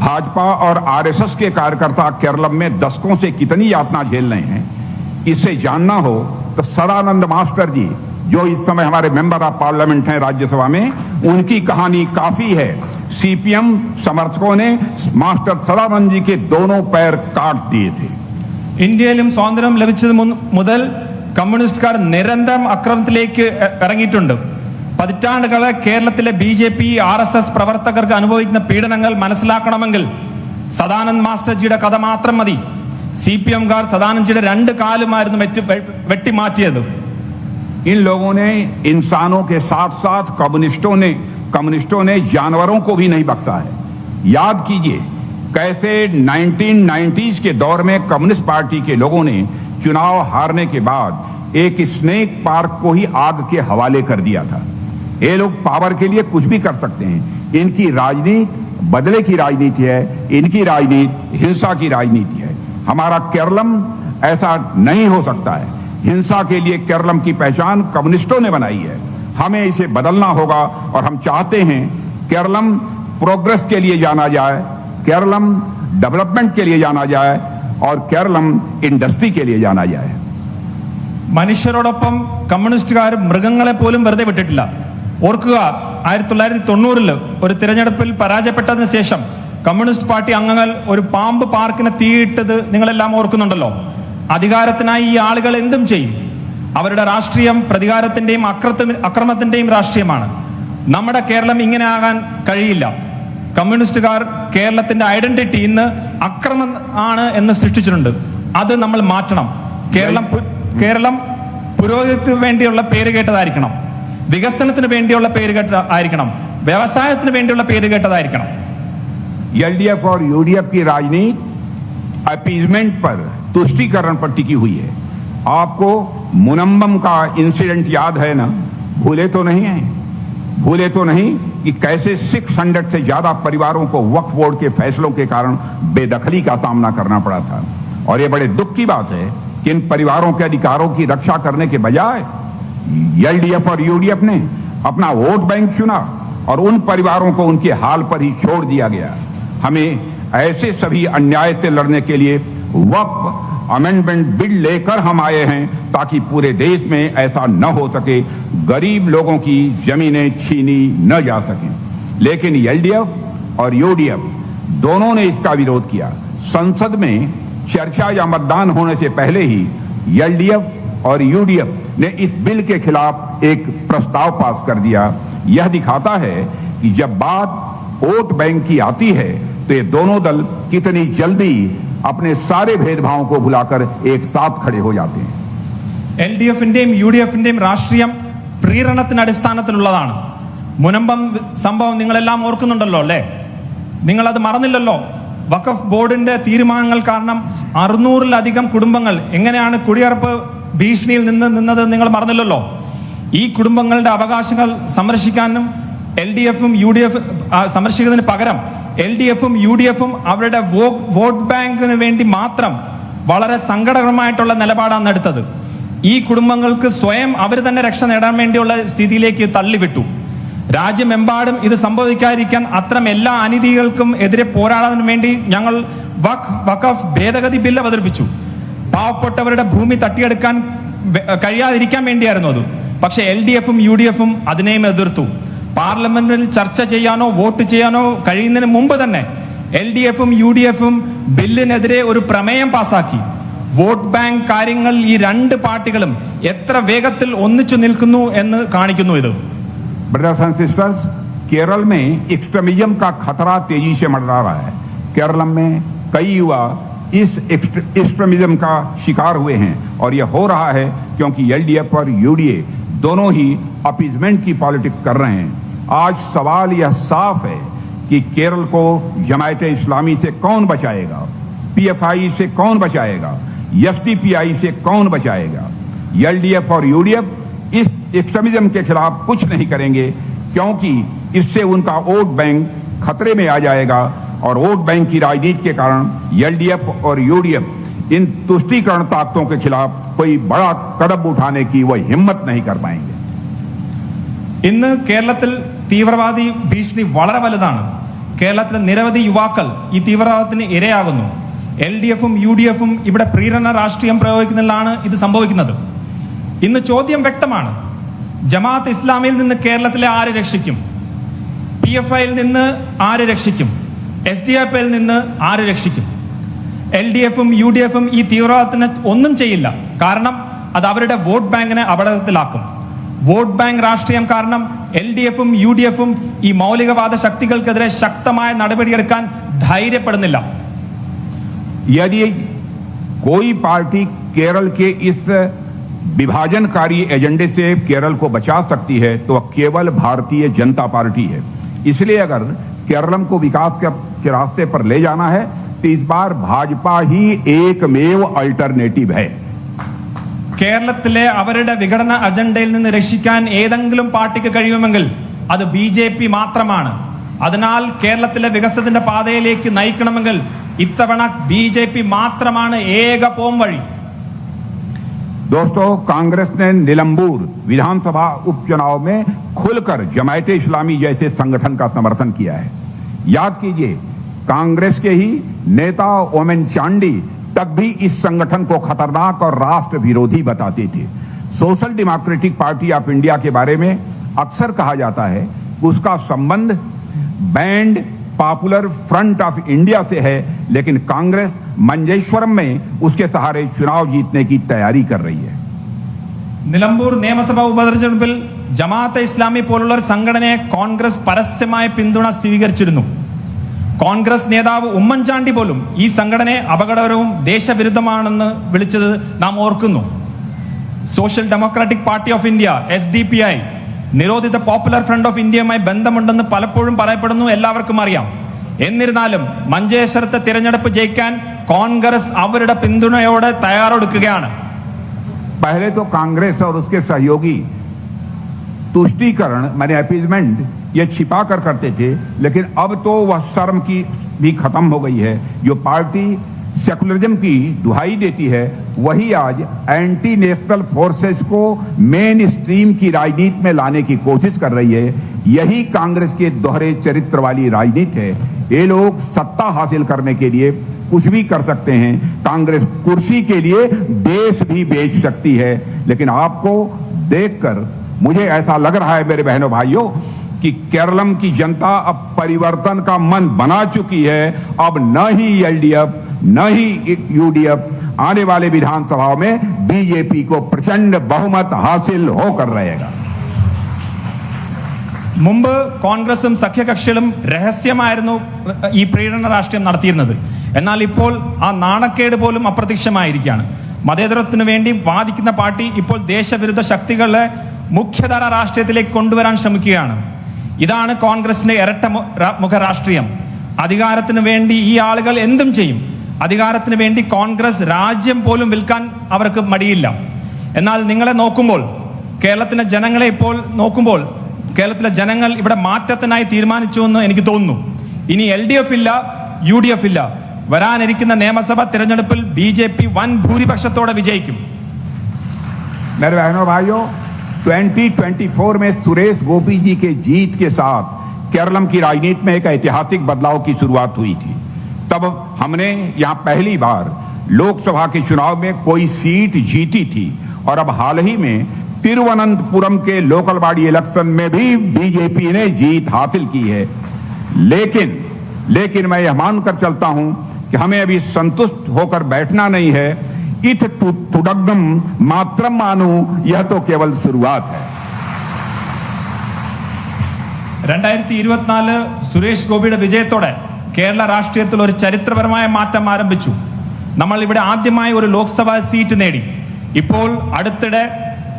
[SPEAKER 1] भाजपा और RSS के कार्यकर्ता केरलम में दशकों से कितनी यातना झेल रहे हैं, इसे जानना हो तो सदानंद मास्टर जी, जो इस समय हमारे मेंबर ऑफ पार्लियामेंट हैं राज्यसभा में, उनकी कहानी काफी है. CPM समर्थकों ने मास्टर सदानंद जी के दोनों पैर काट दिए थे.
[SPEAKER 2] ഇന്ത്യയിലും സ്വാതന്ത്ര്യം ലഭിച്ചത് മുതൽ കമ്മ്യൂണിസ്റ്റുകാർ നിരന്തരം അക്രമത്തിലേക്ക് ഇറങ്ങിയിട്ടുണ്ട്. പതിറ്റാണ്ടുകളെ കേരളത്തിലെ BJP RSS പ്രവർത്തകർക്ക് അനുഭവിക്കുന്ന പീഡനങ്ങൾ മനസ്സിലാക്കണമെങ്കിൽ സദാനന്ദ് മാസ്റ്റർജിയുടെ കഥ മാത്രം മതി. CPMകാർ സദാനന്ദ്ജിയുടെ 2 കാലുമായിരുന്നു വെട്ടിമാറ്റിയത്.
[SPEAKER 1] इन लोगों ने इंसानों के साथ साथ कम्युनिस्टों ने जानवरों को भी नहीं बख्शा है. याद कीजिए कैसे 1990s के दौर में कम्युनिस्ट पार्टी के लोगों ने चुनाव हारने के बाद एक स्नेक पार्क को ही आग के हवाले कर दिया था. ये लोग पावर के लिए कुछ भी कर सकते हैं. इनकी राजनीति बदले की राजनीति है, इनकी राजनीति हिंसा की राजनीति है. हमारा केरलम ऐसा नहीं हो सकता है. हिंसा के लिए केरलम की पहचान कम्युनिस्टों ने बनाई है. हमें इसे बदलना होगा और हम चाहते हैं केरलम प्रोग्रेस के लिए जाना जाए, केरलम डेवलपमेंट के लिए जाना जाए और केरलम इंडस्ट्री के लिए जाना जाए.
[SPEAKER 2] മനുഷ്യരോടൊപ്പം കമ്മ്യൂണിസ്റ്റുകാർ മൃഗങ്ങളെ പോലും വെറുതെ വിട്ടിട്ടില്ല. ഓർക്കുക, 1990 ഒരു തിരഞ്ഞെടുപ്പിൽ പരാജയപ്പെട്ടതിന് ശേഷം കമ്മ്യൂണിസ്റ്റ് പാർട്ടി അംഗങ്ങൾ ഒരു പാമ്പ് പാർക്കിന് തീയിട്ടത് നിങ്ങളെല്ലാം ഓർക്കുന്നുണ്ടല്ലോ. അധികാരത്തിനായി ഈ ആളുകൾ എന്തും ചെയ്യും. അവരുടെ രാഷ്ട്രീയം പ്രതികാരത്തിന്റെയും അക്രമത്തിന്റെയും രാഷ്ട്രീയമാണ്. നമ്മുടെ കേരളം ഇങ്ങനെ ആകാൻ കഴിയില്ല. കമ്മ്യൂണിസ്റ്റുകാർ കേരളത്തിന്റെ ഐഡന്റിറ്റി ഇന്ന് അക്രമം ആണ് എന്ന് സൃഷ്ടിച്ചിട്ടുണ്ട്. അത് നമ്മൾ മാറ്റണം. കേരളം പുരോഗതിക്ക് വേണ്ടിയുള്ള പേര് കേട്ടതായിരിക്കണം, വികസനത്തിന് വേണ്ടിയുള്ള പേര് കേട്ടതായിരിക്കണം, വ്യവസായത്തിന് വേണ്ടിയുള്ള പേര് കേട്ടതായിരിക്കണം.
[SPEAKER 1] LDF और UDF की राजनीति अपीजमेंट पर, तुष्टीकरण पर टिकी हुई है. आपको मुनम्बम का इंसिडेंट याद है ना? भूले तो नहीं कि कैसे 600 से ज्यादा परिवारों को वक्फ बोर्ड के फैसलों के कारण बेदखली का सामना करना पड़ा था. और ये बड़े दुख की बात है कि इन परिवारों के अधिकारों की रक्षा करने के बजाय LDF और UDF ने अपना वोट बैंक चुना और उन परिवारों को उनके हाल पर ही छोड़ दिया गया. हमें ऐसे सभी अन्याय से लड़ने के लिए वक्फ अमेंडमेंट बिल लेकर हम आए हैं ताकि पूरे देश में ऐसा न हो सके, गरीब लोगों की जमीनें छीनी न जा सकें. लेकिन LDF और UDF दोनों ने इसका विरोध किया. संसद में चर्चा या मतदान होने से पहले ही LDF और UDF ने इस बिल के खिलाफ एक प्रस्ताव पास कर दिया. यह दिखाता है कि जब बात वोट बैंक की आती है तो ये दोनों दल कितनी जल्दी अपने सारे भेदभावों को भुलाकर एक साथ खड़े हो जाते हैं.
[SPEAKER 2] LDF-ന്റെയും UDF-ന്റെയും രാഷ്ട്രീയം പ്രീരണത്തിന് അടിസ്ഥാനത്തിലുള്ളതാണ്. മുനമ്പം സംഭവം നിങ്ങളെല്ലാം ഓർക്കുന്നുണ്ടല്ലോ അല്ലേ? നിങ്ങളത് മറന്നില്ലല്ലോ. വഖഫ് ബോർഡിന്റെ തീരുമാനങ്ങൾ കാരണം 600-ലധികം കുടുംബങ്ങൾ എങ്ങനെയാണ് കുടിയറപ്പ് ഭീഷണിയിൽ നിന്നത് നിങ്ങൾ മറന്നില്ലല്ലോ. ഈ കുടുംബങ്ങളുടെ അവകാശങ്ങൾ സംരക്ഷിക്കാനും LDF-ഉം UDF സംരക്ഷിക്കുന്നതിന് പകരം LDF-ഉം UDF-ഉം അവരുടെ വോട്ട് ബാങ്കിന് വേണ്ടി മാത്രം വളരെ സങ്കടകരമായിട്ടുള്ള നിലപാടാണ് എടുത്തത്. ഈ കുടുംബങ്ങൾക്ക് സ്വയം അവർ തന്നെ രക്ഷ നേടാൻ വേണ്ടിയുള്ള സ്ഥിതിയിലേക്ക് തള്ളിവിട്ടു. രാജ്യമെമ്പാടും ഇത് സംഭവിക്കാതിരിക്കാൻ അത്തരം എല്ലാ അനീതികൾക്കും എതിരെ പോരാടാൻ വേണ്ടി ഞങ്ങൾ വഖഫ് ഭേദഗതി ബിൽ അവതരിപ്പിച്ചു. പാവപ്പെട്ടവരുടെ ഭൂമി തട്ടിയെടുക്കാൻ കഴിയാതിരിക്കാൻ വേണ്ടിയായിരുന്നു അത്. പക്ഷെ LDF-ഉം UDF-ഉം അതിനെയും എതിർത്തു. പാർലമെന്റിൽ ചർച്ച ചെയ്യാനോ വോട്ട് ചെയ്യാനോ കഴിയുന്നതിന് മുമ്പ് തന്നെ LDF-ഉം UDF-ഉം ബില്ലിനെതിരെ ഒരു പ്രമേയം പാസാക്കി. വോട്ട് ബാങ്ക് കാര്യങ്ങൾ ഈ 2 പാർട്ടികളും എത്ര വേഗത്തിൽ ഒന്നിച്ചു നിൽക്കുന്നു എന്ന് കാണിക്കുന്നു. ഇത്
[SPEAKER 1] ब्रदर्स एंड सिस्टर्स, केरल में एक्सट्रीमिज्म का खतरा तेजी से मंडरा रहा है. केरल में कई युवा इस एक्सट्रीमिज्म का शिकार हुए हैं और यह हो रहा है क्योंकि LDF और UDA दोनों ही अपीजमेंट की पॉलिटिक्स कर रहे हैं. आज सवाल यह साफ है कि केरल को जमायत इस्लामी से कौन बचाएगा, PFI से कौन बचाएगा, SDPI से कौन बचाएगा. LDF और UDF इस एक्सट्रीमिज्म के खिलाफ कुछ नहीं करेंगे, क्योंकि इससे उनका वोट बैंक खतरे में आ जाएगा और वोट बैंक की राजनीति के कारण एलडीएफ और यूडीएफ इन तुष्टीकरण ताकतों के खिलाफ कोई बड़ा कदम उठाने की वह हिम्मत नहीं कर पाएंगे.
[SPEAKER 2] ഇന്ന് കേരളത്തിൽ തീവ്രവാദി ഭീഷണി വളരെ വലുതാണ്. കേരളത്തിലെ നിരവധി യുവാക്കൾ ഈ തീവ്രവാദത്തിന് ഇരയാകുന്നു. LDF-ഉം UDF-ഉം ഇവിടെ പ്രീരണ രാഷ്ട്രീയം പ്രയോഗിക്കുന്നതിലാണ് ഇത് സംഭവിക്കുന്നത്. ഇന്ന് ചോദ്യം വ്യക്തമാണ്. ജമാഅത്ത് ഇസ്ലാമിയിൽ നിന്ന് കേരളത്തിലെ ആര് രക്ഷിക്കും? PFIയിൽ നിന്ന് ആര് രക്ഷിക്കും? SDF-ൽ നിന്ന് ആര് രക്ഷിക്കും? LDF-ഉം UDF-ഉം ഈ തീവ്രവാദത്തിന് ഒന്നും ചെയ്യില്ല. കാരണം അത് അവരുടെ വോട്ട് ബാങ്കിനെ അപകടത്തിലാക്കും. വോട്ട് ബാങ്ക് രാഷ്ട്രീയം കാരണം LDF-ഉം UDF-ഉം ഈ മൗലികവാദ ശക്തികൾക്കെതിരെ ശക്തമായ നടപടിയെടുക്കാൻ ധൈര്യപ്പെടുന്നില്ല.
[SPEAKER 1] यदि कोई पार्टी केरल के इस विभाजनकारी एजेंडे से केरल को बचा सकती है तो वह केवल भारतीय जनता पार्टी है. इसलिए अगर केरलम को विकास के रास्ते पर ले जाना है तो इस बार भाजपा ही एकमेव अल्टरनेटिव है.
[SPEAKER 2] കേരളത്തിലെ അവരുടെ വിഘടന അജണ്ടയിൽ നിന്ന് രക്ഷിക്കാൻ ഏതെങ്കിലും പാർട്ടിക്ക് കഴിയുമെങ്കിൽ അത് BJP മാത്രമാണ്. അതിനാൽ കേരളത്തിലെ വികസനത്തിന്റെ പാതയിലേക്ക് നയിക്കണമെങ്കിൽ ഇത്തവണ BJP മാത്രമാണ് ഏക പോംവഴി.
[SPEAKER 1] दोस्तों, कांग्रेस ने निलंबूर विधानसभा उपचुनाव में खुलकर जमायते इस्लामी जैसे संगठन का समर्थन किया है. याद कीजिए, कांग्रेस के ही नेता ओमेन चांडी तक भी इस संगठन को खतरनाक और राष्ट्र विरोधी बताते थे. Social democratic party of India के बारे में अक्सर कहा जाता है कि उसका संबंध band popular front of India से है, लेकिन कांग्रेस मंजेश्वरम में उसके सहारे चुनाव जीतने की तैयारी कर रही है.
[SPEAKER 2] നിലമ്പൂർ നിയമസഭാ ഉപതെരഞ്ഞെടുപ്പിൽ ജമാഅത്തെ ഇസ്ലാമി പോലുള്ള ഒരു സംഘടനയെ കോൺഗ്രസ് പരസ്യമായ പിന്തുണ സ്വീകരിച്ചിരുന്നു. കോൺഗ്രസ് നേതാവ് ഉമ്മൻചാണ്ടി പോലും ഈ സംഘടനയെ അപകടകരവും ദേശവിരുദ്ധമാണെന്ന് വിളിച്ചത് നാം ഓർക്കുന്നു. Social democratic party of India SDPI നിരോധിത പോപ്പുലർ ഫ്രണ്ട് ഓഫ് ഇന്ത്യയുമായി ബന്ധമുണ്ടെന്ന് പലപ്പോഴും പറയപ്പെടുന്നു, എല്ലാവർക്കും അറിയാം. എന്നിരുന്നാലും മഞ്ചേശ്വരത്തെ തിരഞ്ഞെടുപ്പ് ജയിക്കാൻ കോൺഗ്രസ് അവരുടെ പിന്തുണയോടെ തയ്യാറെടുക്കുകയാണ്.
[SPEAKER 1] पहले तो कांग्रेस और उसके सहयोगी तुष्टीकरण माने अपीजमेंट ये छिपा कर करते थे, लेकिन अब तो वह शर्म की भी खत्म हो गई है. जो पार्टी सेकुलरिज्म की दुहाई देती है वही आज एंटी नेशनल फोर्सेस को मेन स्ट्रीम की राजनीति में लाने की कोशिश कर रही है. यही कांग्रेस के दोहरे चरित्र वाली राजनीति है. ये लोग सत्ता हासिल करने के लिए कुछ भी कर सकते हैं. कांग्रेस कुर्सी के लिए देश भी बेच सकती है. लेकिन आपको देखकर मुझे ऐसा लग रहा है मेरे बहनों भाइयों कि केरलम की जनता अब परिवर्तन का मन बना चुकी है. अब न ही LDF न ही UDF आने वाले विधानसभाओं में BJP को प्रचंड बहुमत हासिल होकर रहेगा.
[SPEAKER 2] മുമ്പ് കോൺഗ്രസും സഖ്യകക്ഷികളും രഹസ്യമായിരുന്നു ഈ പ്രീണന രാഷ്ട്രീയം നടത്തിയിരുന്നത്. എന്നാൽ ഇപ്പോൾ ആ നാണക്കേട് പോലും അപ്രത്യക്ഷമായിരിക്കുകയാണ്. മതേതരത്വത്തിന് വേണ്ടി വാദിക്കുന്ന പാർട്ടി ഇപ്പോൾ ദേശവിരുദ്ധ ശക്തികളെ മുഖ്യധാര രാഷ്ട്രീയത്തിലേക്ക് കൊണ്ടുവരാൻ ശ്രമിക്കുകയാണ്. ഇതാണ് കോൺഗ്രസിന്റെ ഇരട്ട മുഖ രാഷ്ട്രീയം. അധികാരത്തിന് വേണ്ടി ഈ ആളുകൾ എന്തും ചെയ്യും. അധികാരത്തിന് വേണ്ടി കോൺഗ്രസ് രാജ്യം പോലും വിൽക്കാൻ അവർക്ക് മടിയില്ല. എന്നാൽ നിങ്ങളെ നോക്കുമ്പോൾ, കേരളത്തിലെ ജനങ്ങളെ ഇപ്പോൾ നോക്കുമ്പോൾ, കേരളത്തിലെ ജനങ്ങൾ ഇവിടെ മാറ്റത്തിനായി തീരുമാനിച്ചു എന്ന് എനിക്ക് തോന്നുന്നു. ഇനി LDF ഇല്ല, UDF ഇല്ല. വരാനിരിക്കുന്ന നിയമസഭാ തിരഞ്ഞെടുപ്പിൽ BJP വൻ ഭൂരിപക്ഷത്തോടെ വിജയിക്കും.
[SPEAKER 1] मेरे बहनों भाइयों, 2024 में सुरेश गोपी जी के जीत के साथ केरलम की राजनीति में एक ऐतिहासिक बदलाव की शुरुआत हुई थी. तब हमने यहाँ पहली बार लोकसभा के चुनाव में कोई सीट जीती थी और अब हाल ही में तिरुवनंतपुरम के लोकल बॉडी इलेक्शन में भी BJP ने जीत हासिल की है. लेकिन मैं यह मानकर चलता हूं कि हमें अभी संतुष्ट होकर बैठना नहीं है. इत तुडगम मात्रम मानू, यह तो केवल शुरुआत है.
[SPEAKER 2] 2024 സുരേഷ് ഗോപിയുടെ വിജയത്തോടെ കേരള രാഷ്ട്രീയത്തിൽ ഒരു ചരിത്രപരമായ മാറ്റം ആരംഭിച്ചു. നമ്മൾ ഇവിടെ ആദ്യമായി ഒരു ലോക്സഭാ സീറ്റ് നേടി. ഇപ്പോൾ അടുത്തിടെ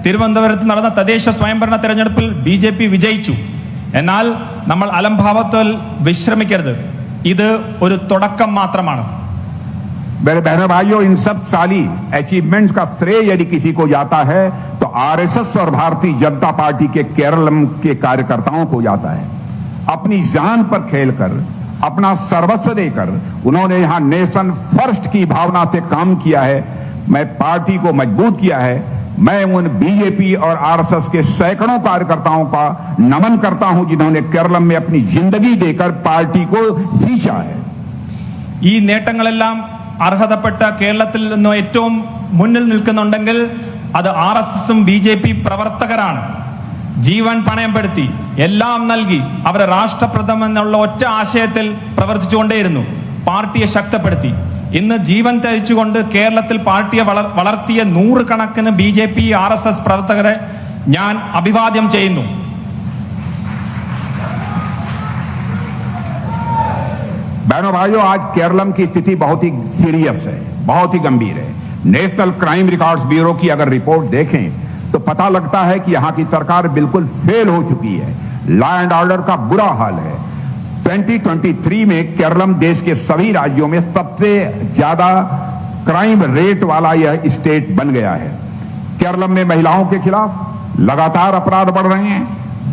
[SPEAKER 2] തിരുവനന്തപുരത്ത് നടന്ന തദ്ദേശ സ്വയംഭരണ തെരഞ്ഞെടുപ്പിൽ BJP വിജയിച്ചു. എന്നാൽ നമ്മൾ അലംഭാവത്തിൽ വിശ്രമിക്കരുത്. ഇത് ഒരു തുടക്കം മാത്രമാണ്.
[SPEAKER 1] मेरे बहनों भाइयों, इन सब साली अचीवमेंट्स का श्रेय यदि किसी को जाता है तो आरएसएस और भारतीय जनता पार्टी के केरलम के कार्यकर्ताओं को जाता है। अपनी जान पर खेलकर, अपना सर्वस्व देकर उन्होंने यहां नेशन फर्स्ट की भावना से काम किया है। मैं पार्टी को मजबूत किया है। मैं उन बीजेपी और आरएसएस के सैकड़ों कार्यकर्ताओं का नमन करता हूं जिन्होंने केरलम में अपनी जिंदगी देकर पार्टी को सींचा है।
[SPEAKER 2] ഈ നേട്ടങ്ങളെല്ലാം അർഹതപ്പെട്ട കേരളത്തിൽ നിന്ന് ഏറ്റവും മുന്നിൽ നിൽക്കുന്നുണ്ടെങ്കിൽ അത് RSSും BJP പ്രവർത്തകരാണ്. ജീവൻ പണയപ്പെടുത്തി എല്ലാം നൽകി അവരെ രാഷ്ട്രപ്രഥമം എന്നുള്ള ഒറ്റ ആശയത്തിൽ പ്രവർത്തിച്ചുകൊണ്ടേയിരുന്നു. പാർട്ടിയെ ശക്തിപ്പെടുത്തി. ഇന്ന് ജീവൻ ത്യജിച്ചുകൊണ്ട് കേരളത്തിൽ പാർട്ടിയെ വളർത്തിയ നൂറുകണക്കിന് BJP RSS പ്രവർത്തകരെ ഞാൻ അഭിവാദ്യം ചെയ്യുന്നു.
[SPEAKER 1] बहनों भाइयों, आज केरलम की स्थिति बहुत ही सीरियस है, बहुत ही गंभीर है। नेशनल क्राइम रिकॉर्ड्स ब्यूरो की अगर रिपोर्ट देखें तो पता लगता है कि यहां की सरकार बिल्कुल फेल हो चुकी है। लॉ एंड ऑर्डर का बुरा हाल है। 2023 में केरलम देश के सभी राज्यों में सबसे ज्यादा क्राइम रेट वाला यह स्टेट बन गया है। केरलम में महिलाओं के खिलाफ लगातार अपराध बढ़ रहे हैं।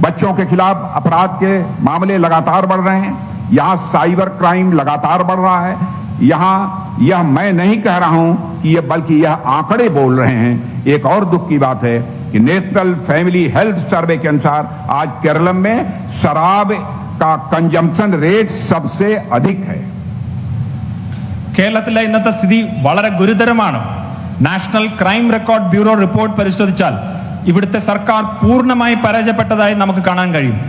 [SPEAKER 1] बच्चों के खिलाफ अपराध के मामले लगातार बढ़ रहे हैं। यहां साइबर क्राइम लगातार बढ़ रहा है। यहां यह मैं नहीं कह रहा हूं कि यह, बल्कि यह आंकड़े बोल रहे हैं। एक और दुख की बात है कि नेशनल फैमिली हेल्थ सर्वे के अनुसार आज केरलम में शराब का कंजम्पशन रेट सबसे अधिक है.
[SPEAKER 2] കേരളത്തിലെ ഇന്നത്തെ സ്ഥിതി വളരെ ഗുരുതരമാണ്. National crime record bureau report പരിശോധിച്ചാൽ ഇവിടുത്തെ സർക്കാർ പൂർണ്ണമായി പരാജയപ്പെട്ടതായി നമുക്ക് കാണാൻ കഴിയും.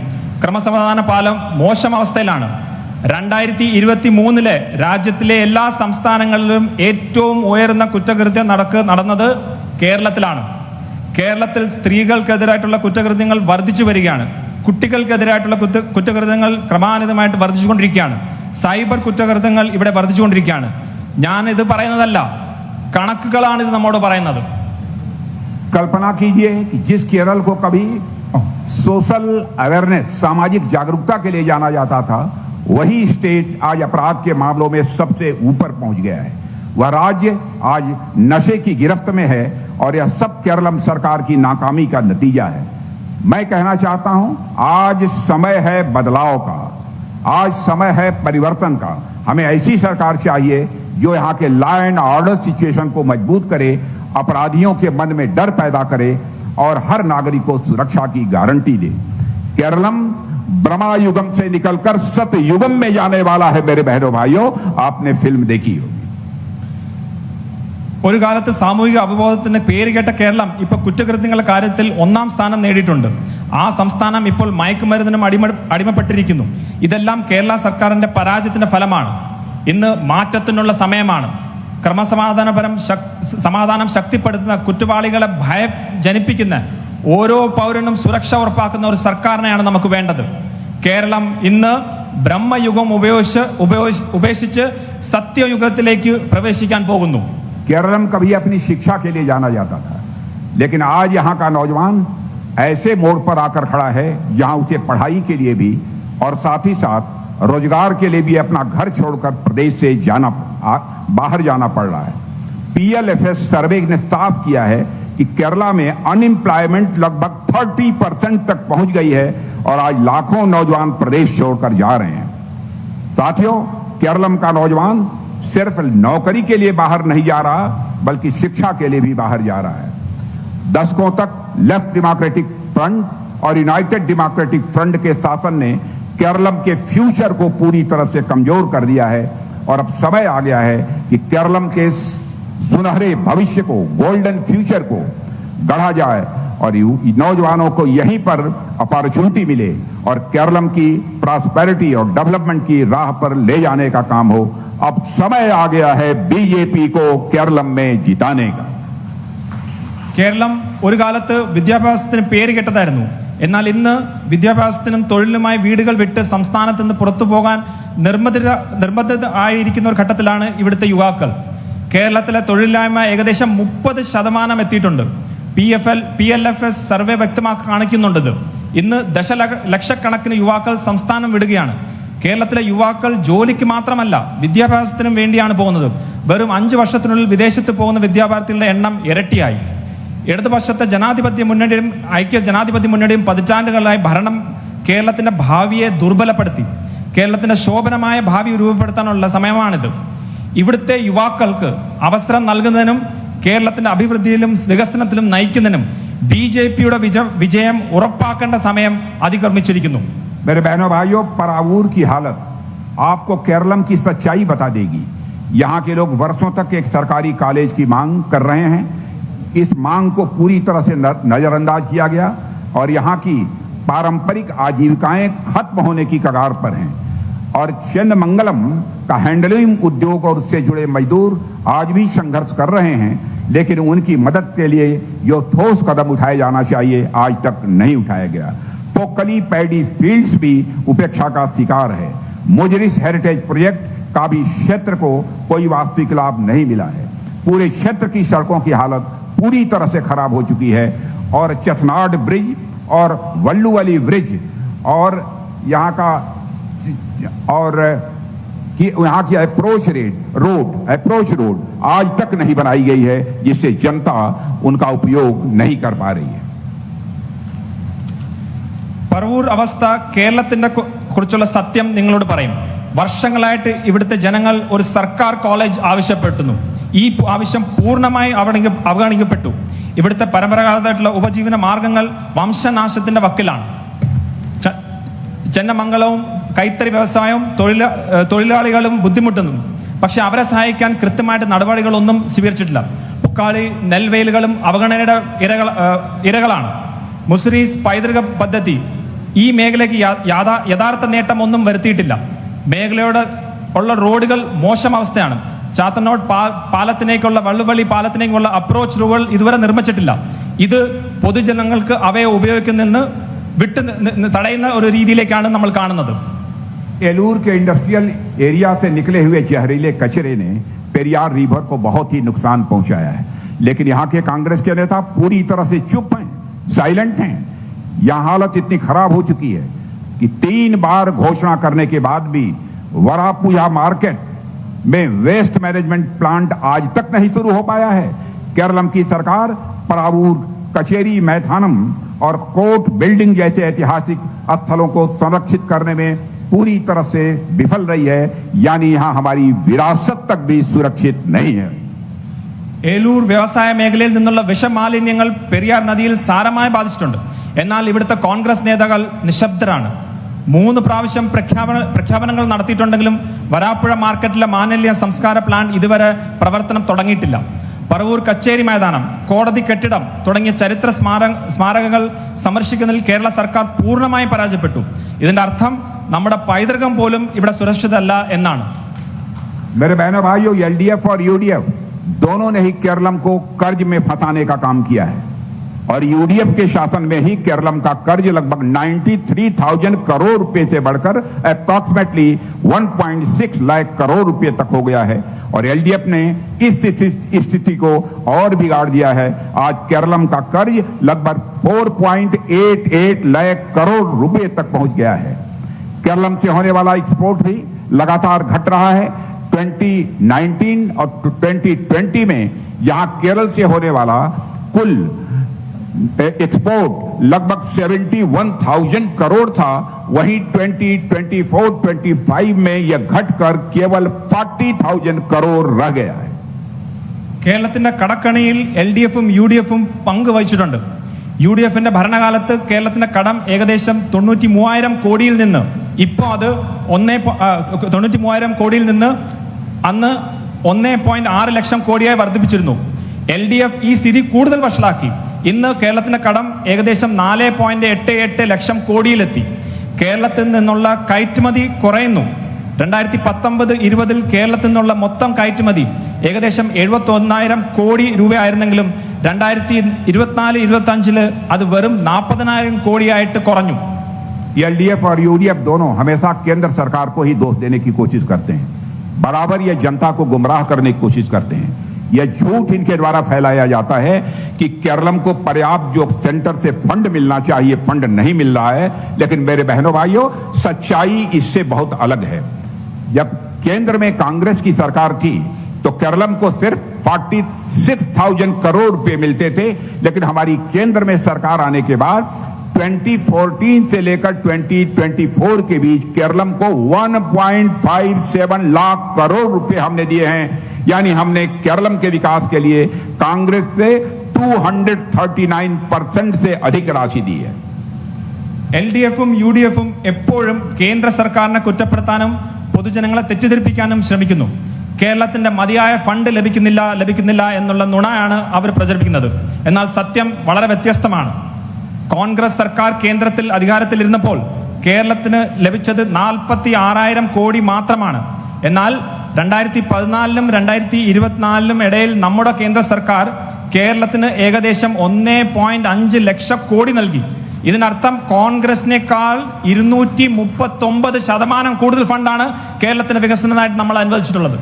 [SPEAKER 2] ക്രമസമാധാന പാലം മോശം അവസ്ഥയിലാണ്. 2023 രാജ്യത്തിലെ എല്ലാ സംസ്ഥാനങ്ങളിലും ഏറ്റവും ഉയർന്ന കുറ്റകൃത്യം നടന്നത് കേരളത്തിലാണ്. കേരളത്തിൽ സ്ത്രീകൾക്കെതിരായിട്ടുള്ള കുറ്റകൃത്യങ്ങൾ വർദ്ധിച്ചു വരികയാണ്. കുട്ടികൾക്കെതിരായിട്ടുള്ള കുറ്റകൃത്യങ്ങൾ ക്രമാനുഗതമായിട്ട് വർദ്ധിച്ചുകൊണ്ടിരിക്കുകയാണ്. സൈബർ കുറ്റകൃത്യങ്ങൾ ഇവിടെ വർദ്ധിച്ചുകൊണ്ടിരിക്കുകയാണ്. ഞാൻ ഇത് പറയുന്നതല്ല, കണക്കുകളാണ് ഇത് നമ്മോട് പറയുന്നത്.
[SPEAKER 1] कल्पना कीजिए कि जिस केरल को कभी सोशल अवेयरनेस, सामाजिक जागरूकता के लिए जाना जाता था, वही स्टेट आज अपराध के मामलों में सबसे ऊपर पहुंच गया है. वह राज्य आज नशे की गिरफ्त में है और यह सब केरलम सरकार की नाकामी का नतीजा है. मैं कहना चाहता हूं, आज समय है बदलाव का, आज समय है परिवर्तन का. हमें ऐसी सरकार चाहिए जो यहां के लॉ एंड ऑर्डर सिचुएशन को मजबूत करे, अपराधियों के मन में डर पैदा करे और हर नागरिक को सुरक्षा की गारंटी दे. केरलम ब्रह्मा युगम से निकलकर सत युगम में जाने वाला है. मेरे बहनों भाइयों, आपने फिल्म देखी होगी.
[SPEAKER 2] ഒരു കാലത്ത് സാമൂഹിക അവബോധത്തിന് പേര് കേട്ട കേരളം ഇപ്പൊ കുറ്റകൃത്യങ്ങളുടെ കാര്യത്തിൽ 1-ാം സ്ഥാനം നേടിയിട്ടുണ്ട്. ആ സംസ്ഥാനം ഇപ്പോൾ മയക്കുമരുന്നിനും അടിമപ്പെട്ടിരിക്കുന്നു. ഇതെല്ലാം കേരള സർക്കാരിന്റെ പരാജയത്തിന്റെ ഫലമാണ്. ഇന്ന് മാറ്റത്തിനുള്ള സമയമാണ്. സമാധാനം ശക്തിപ്പെടുത്തുന്ന, കുറ്റവാളികളെ ഭയം ജനിപ്പിക്കുന്ന, ഓരോ പൗരനും സുരക്ഷ ഉറപ്പാക്കുന്ന ഒരു സർക്കാരിനെയാണ് നമുക്ക് വേണ്ടത്. കേരളം ഇന്ന് ബ്രഹ്മയുഗം ഉപേക്ഷിച്ച് സത്യയുഗത്തിലേക്ക് പ്രവേശിക്കാൻ പോകുന്നു.
[SPEAKER 1] केरलम कभी अपनी शिक्षा के लिए जाना जाता था, लेकिन आज यहां का नौजवान ऐसे मोड़ पर आकर खड़ा है जहां उसे पढ़ाई के लिए भी और साथ ही साथ रोजगार के लिए भी अपना घर छोड़कर प्रदेश से बाहर जाना पड़ रहा है. PLFS सर्वे ने साफ किया है कि केरला में अनएम्प्लॉयमेंट लगभग 30% तक पहुंच गई है और आज लाखों नौजवान प्रदेश छोड़कर जा रहे हैं. साथियों, केरलम का नौजवान सिर्फ नौकरी के लिए बाहर नहीं जा रहा, बल्कि शिक्षा के लिए भी बाहर जा रहा है. दशकों तक लेफ्ट डेमोक्रेटिक फ्रंट और यूनाइटेड डेमोक्रेटिक फ्रंट के शासन ने केरलम के फ्यूचर को पूरी तरह से कमजोर कर दिया है और अब समय आ गया है कि केरलम के सुनहरे भविष्य को, गोल्डन फ्यूचर को गढ़ा जाए और नौजवानों को यहीं पर अपॉर्चुनिटी मिले और केरलम की प्रॉस्पेरिटी और डेवलपमेंट की राह पर ले जाने का काम हो. अब समय आ गया है बीजेपी को केरलम में जिताने का.
[SPEAKER 2] കേരളം ഒരു കാലത്ത് വിദ്യാഭ്യാസത്തിന് പേര് കേട്ടതായിരുന്നു. എന്നാൽ ഇന്ന് വിദ്യാഭ്യാസത്തിനും തൊഴിലിനുമായി വീടുകൾ വിട്ട് സംസ്ഥാനത്ത് നിന്ന് പുറത്തു പോകാൻ നിർബന്ധിതരായിരിക്കുന്ന ഒരു ഘട്ടത്തിലാണ് ഇവിടുത്തെ യുവാക്കൾ. കേരളത്തിലെ തൊഴിലില്ലായ്മ ഏകദേശം 30% എത്തിയിട്ടുണ്ട്. PLFS സർവേ വ്യക്തമാക്കി കാണിക്കുന്നുണ്ട്. ഇന്ന് ദശലക്ഷക്കണക്കിന് യുവാക്കൾ സംസ്ഥാനം വിടുകയാണ്. കേരളത്തിലെ യുവാക്കൾ ജോലിക്ക് മാത്രമല്ല വിദ്യാഭ്യാസത്തിനും വേണ്ടിയാണ് പോകുന്നത്. വെറും 5 വർഷത്തിനുള്ളിൽ വിദേശത്ത് പോകുന്ന വിദ്യാർത്ഥികളുടെ എണ്ണം ഇരട്ടിയായി. ഇടതുപക്ഷത്തെ ജനാധിപത്യ മുന്നണിയും ഐക്യ ജനാധിപത്യ മുന്നണിയും പതിറ്റാണ്ടുകളായി ഭരണം കേരളത്തിന്റെ ഭാവിയെ ദുർബലപ്പെടുത്തി. കേരളത്തിന്റെ ശോഭനമായ ഭാവി രൂപപ്പെടുത്താനുള്ള സമയമാണിത്. ഇവിടുത്തെ യുവാക്കൾക്ക് അവസരം നൽകുന്നതിനും കേരളത്തിന്റെ അഭിവൃദ്ധിയിലും വികസനത്തിലും നയിക്കുന്നതിനും BJP-യുടെ വിജയം ഉറപ്പാക്കേണ്ട സമയം അതിക്രമിച്ചിരിക്കുന്നു.
[SPEAKER 1] मेरे बहनों भाइयों, परावूर की हालत आपको केरलम की सच्चाई बता देगी. यहाँ के लोग वर्षों तक एक सरकारी कॉलेज की मांग कर रहे हैं. इस मांग को पूरी तरह से नजरअंदाज किया गया और यहाँ की पारंपरिक आजीविकाएं खत्म होने की कगार पर हैं. और चंदमंगलम का हैंडलूम उद्योग और उससे जुड़े मजदूर आज भी संघर्ष कर रहे हैं, लेकिन उनकी मदद के लिए जो ठोस कदम उठाया जाना चाहिए आज तक नहीं उठाया गया. पोकली पैडी फील्ड्स भी उपेक्षा का शिकार है. मुजरिस हेरिटेज प्रोजेक्ट का भी क्षेत्र को कोई वास्तविक लाभ नहीं मिला है. पूरे क्षेत्र की सड़कों की हालत पूरी तरह से खराब हो चुकी है और चथनाड ब्रिज और वल्लूवाली ब्रिज और यहाँ की अप्रोच रोड आज तक नहीं बनाई गई है, जिससे जनता उनका उपयोग नहीं कर पा रही है.
[SPEAKER 2] പറവൂർ അവസ്ഥ കേരളത്തിന്റെ കുറിച്ചുള്ള സത്യം നിങ്ങളോട് പറയും. വർഷങ്ങളായിട്ട് ഇവിടുത്തെ ജനങ്ങൾ ഒരു സർക്കാർ കോളേജ് ആവശ്യപ്പെടുന്നു. ഈ ആവശ്യം പൂർണ്ണമായി അവഗണിക്കപ്പെട്ടു. ഇവിടുത്തെ പരമ്പരാഗതമായിട്ടുള്ള ഉപജീവന മാർഗങ്ങൾ വംശനാശത്തിന്റെ വക്കിലാണ്. ചെന്നമംഗലവും കൈത്തറി വ്യവസായവും തൊഴിലാളികളും ബുദ്ധിമുട്ടുന്നു. പക്ഷെ അവരെ സഹായിക്കാൻ കൃത്യമായിട്ട് നടപടികളൊന്നും സ്വീകരിച്ചിട്ടില്ല. മുക്കാളി നെൽവയലുകളും അവഗണനയുടെ ഇരകളാണ്. മുസ്രീസ് പൈതൃക പദ്ധതി ഈ മേഖലയ്ക്ക് യഥാർത്ഥ നേട്ടമൊന്നും വരുത്തിയിട്ടില്ല. മേഖലയോട് ഉള്ള റോഡുകൾ മോശം അവസ്ഥയാണ്. ചാത്തന്നോട് പാലത്തിനേക്കുള്ള വള്ളുവള്ളി പാലത്തിനേക്കുള്ള അപ്രോച്ച് റോഡുകൾ ഇതുവരെ നിർമ്മിച്ചിട്ടില്ല. ഇത് പൊതുജനങ്ങൾക്ക് അവയെ ഉപയോഗിക്കുന്നതിന് തടയുന്ന ഒരു രീതിയിലേക്കാണ് നമ്മൾ കാണുന്നത്.
[SPEAKER 1] एलूर के इंडस्ट्रियल एरिया से निकले हुए जहरीले कचरे ने पेरियार रिवर को बहुत ही नुकसान पहुंचाया है, लेकिन यहाँ के कांग्रेस के नेता पूरी तरह से चुप हैं, साइलेंट हैं. यहाँ हालत इतनी खराब हो चुकी है कि 3 बार घोषणा करने के बाद भी वरापुया मार्केट में वेस्ट मैनेजमेंट प्लांट आज तक नहीं शुरू हो पाया है. केरलम की सरकार परावूर, कचेरी मैथानम और कोर्ट बिल्डिंग जैसे ऐतिहासिक स्थलों को संरक्षित करने में पूरी तरह से विफल रही है, यानी यहाँ हमारी विरासत तक भी सुरक्षित नहीं है.
[SPEAKER 2] ഏലൂർ വ്യവസായ മേഖലയിൽ നിന്നുള്ള വിഷമാലിന്യങ്ങൾ പെരിയാർ നദിയിൽ സാരമായി ബാധിച്ചിട്ടുണ്ട്. എന്നാൽ ഇവിടുത്തെ കോൺഗ്രസ് നേതാക്കൾ നിശബ്ദരാണ്. 3 പ്രാവശ്യം പ്രഖ്യാപനങ്ങൾ നടത്തിയിട്ടുണ്ടെങ്കിലും വരാപ്പുഴ മാർക്കറ്റിലെ മാലിന്യ സംസ്കാര പ്ലാന്റ് ഇതുവരെ പ്രവർത്തനം തുടങ്ങിയിട്ടില്ല. പറവൂർ കച്ചേരി മൈതാനം, കോടതി കെട്ടിടം തുടങ്ങിയ ചരിത്ര സ്മാരകങ്ങൾ സംരക്ഷിക്കുന്നതിൽ കേരള സർക്കാർ പൂർണ്ണമായി പരാജയപ്പെട്ടു. ഇതിന്റെ അർത്ഥം നമ്മുടെ പൈതൃകം പോലും ഇവിടെ സുരക്ഷിതമല്ല എന്നാണ്.
[SPEAKER 1] मेरे बहनों भाइयों, LDF और UDF दोनों ने ही केरलम को कर्ज में फंसाने का काम किया है और UDF के शासन में ही केरलम का कर्ज लगभग 93,000 करोड़ रुपए से बढ़कर अप्रॉक्सीमेटली 1.6 लाख करोड़ रुपए तक हो गया है और LDF ने इस स्थिति को और बिगाड़ दिया है. आज केरलम का कर्ज लगभग 4.88 लाख करोड़ रुपए तक पहुंच गया है. केरलम से होने वाला एक्सपोर्ट भी लगातार घट रहा है. 2019 और 2020 में यहां केरल से होने वाला कुल एक्सपोर्ट लगभग 71,000 करोड़ था, वहीं 2024-25 में यह घटकर केवल 40,000 करोड़ रह गया है.
[SPEAKER 2] കേരളത്തിന്റെ കടക്കണിയിൽ LDF-ഉം UDF-ഉം പങ്കുവഹിച്ചിട്ടുണ്ട്. UDF-ന്റെ ഭരണകാലത്ത് കേരളത്തിന്റെ കടം ഏകദേശം 93,000 കോടിയിൽ നിന്ന് ഇപ്പോൾ അത് 93,000 കോടിയിൽ നിന്ന് അന്ന് 1.6 ലക്ഷം കോടിയായി വർദ്ധിപ്പിച്ചിരുന്നു. LDF ഈ സ്ഥിതി കൂടുതൽ വഷളാക്കി. ഇന്ന് കേരളത്തിന്റെ കടം ഏകദേശം 4.88 ലക്ഷം കോടിയിലെത്തി. കേരളത്തിൽ നിന്നുള്ള കയറ്റുമതി കുറയുന്നു. 2019-20 കേരളത്തിൽ നിന്നുള്ള മൊത്തം കയറ്റുമതി ഏകദേശം 71,000 കോടി രൂപയായിരുന്നെങ്കിലും 2024-25 അത് വെറും 40,000 കോടിയായിട്ട് കുറഞ്ഞു.
[SPEAKER 1] LDF और UDF दोनों हमेशा केंद्र सरकार को ही दोष देने की कोशिश करते हैं, बराबर ये जनता को गुमराह करने की कोशिश करते हैं. यह झूठ इनके द्वारा फैलाया जाता है कि केरलम को पर्याप्त जो सेंटर से फंड मिलना चाहिए फंड नहीं मिल रहा है। लेकिन मेरे बहनों भाइयों, सच्चाई इससे बहुत अलग है। जब केंद्र में कांग्रेस की सरकार थी तो केरलम को सिर्फ 46,000 करोड़ रुपए मिलते थे, लेकिन हमारी केंद्र में सरकार आने के बाद 2014 से लेकर 2024 के बीच केरलम को 1.57 लाख करोड़ रुपए हमने दिए हैं। यानी हमने केरलम के विकास के लिए कांग्रेस से 239% से अधिक राशि दी है।
[SPEAKER 2] LDF-ഉം UDF-ഉം എപ്പോഴും കേന്ദ്ര സർക്കാരിനെ കുറ്റപ്പെടുത്താനും പൊതുജനങ്ങളെ തെറ്റിദ്ധരിപ്പിക്കാനും ശ്രമിക്കുന്നു. കേരളത്തിന്റെ മതിയായ ഫണ്ട് ലഭിക്കുന്നില്ല എന്നുള്ള നുണയാണ് അവർ പ്രചരിപ്പിക്കുന്നത്. എന്നാൽ സത്യം വളരെ വ്യത്യസ്തമാണ്. കോൺഗ്രസ് സർക്കാർ കേന്ദ്രത്തിൽ അധികാരത്തിലിരുന്നപ്പോൾ കേരളത്തിന് ലഭിച്ചത് 46,000 കോടി മാത്രമാണ്. എന്നാൽ 2014-ലും 2024-ലും ഇടയിൽ നമ്മുടെ കേന്ദ്ര സർക്കാർ കേരളത്തിന് ഏകദേശം 1.5 ലക്ഷം കോടി നൽകി. ഇതിനർത്ഥം കോൺഗ്രസിനേക്കാൾ 239% കൂടുതൽ ഫണ്ടാണ് കേരളത്തിന്റെ വികസനത്തിനായിട്ട് നമ്മൾ അനുവദിച്ചിട്ടുള്ളത്.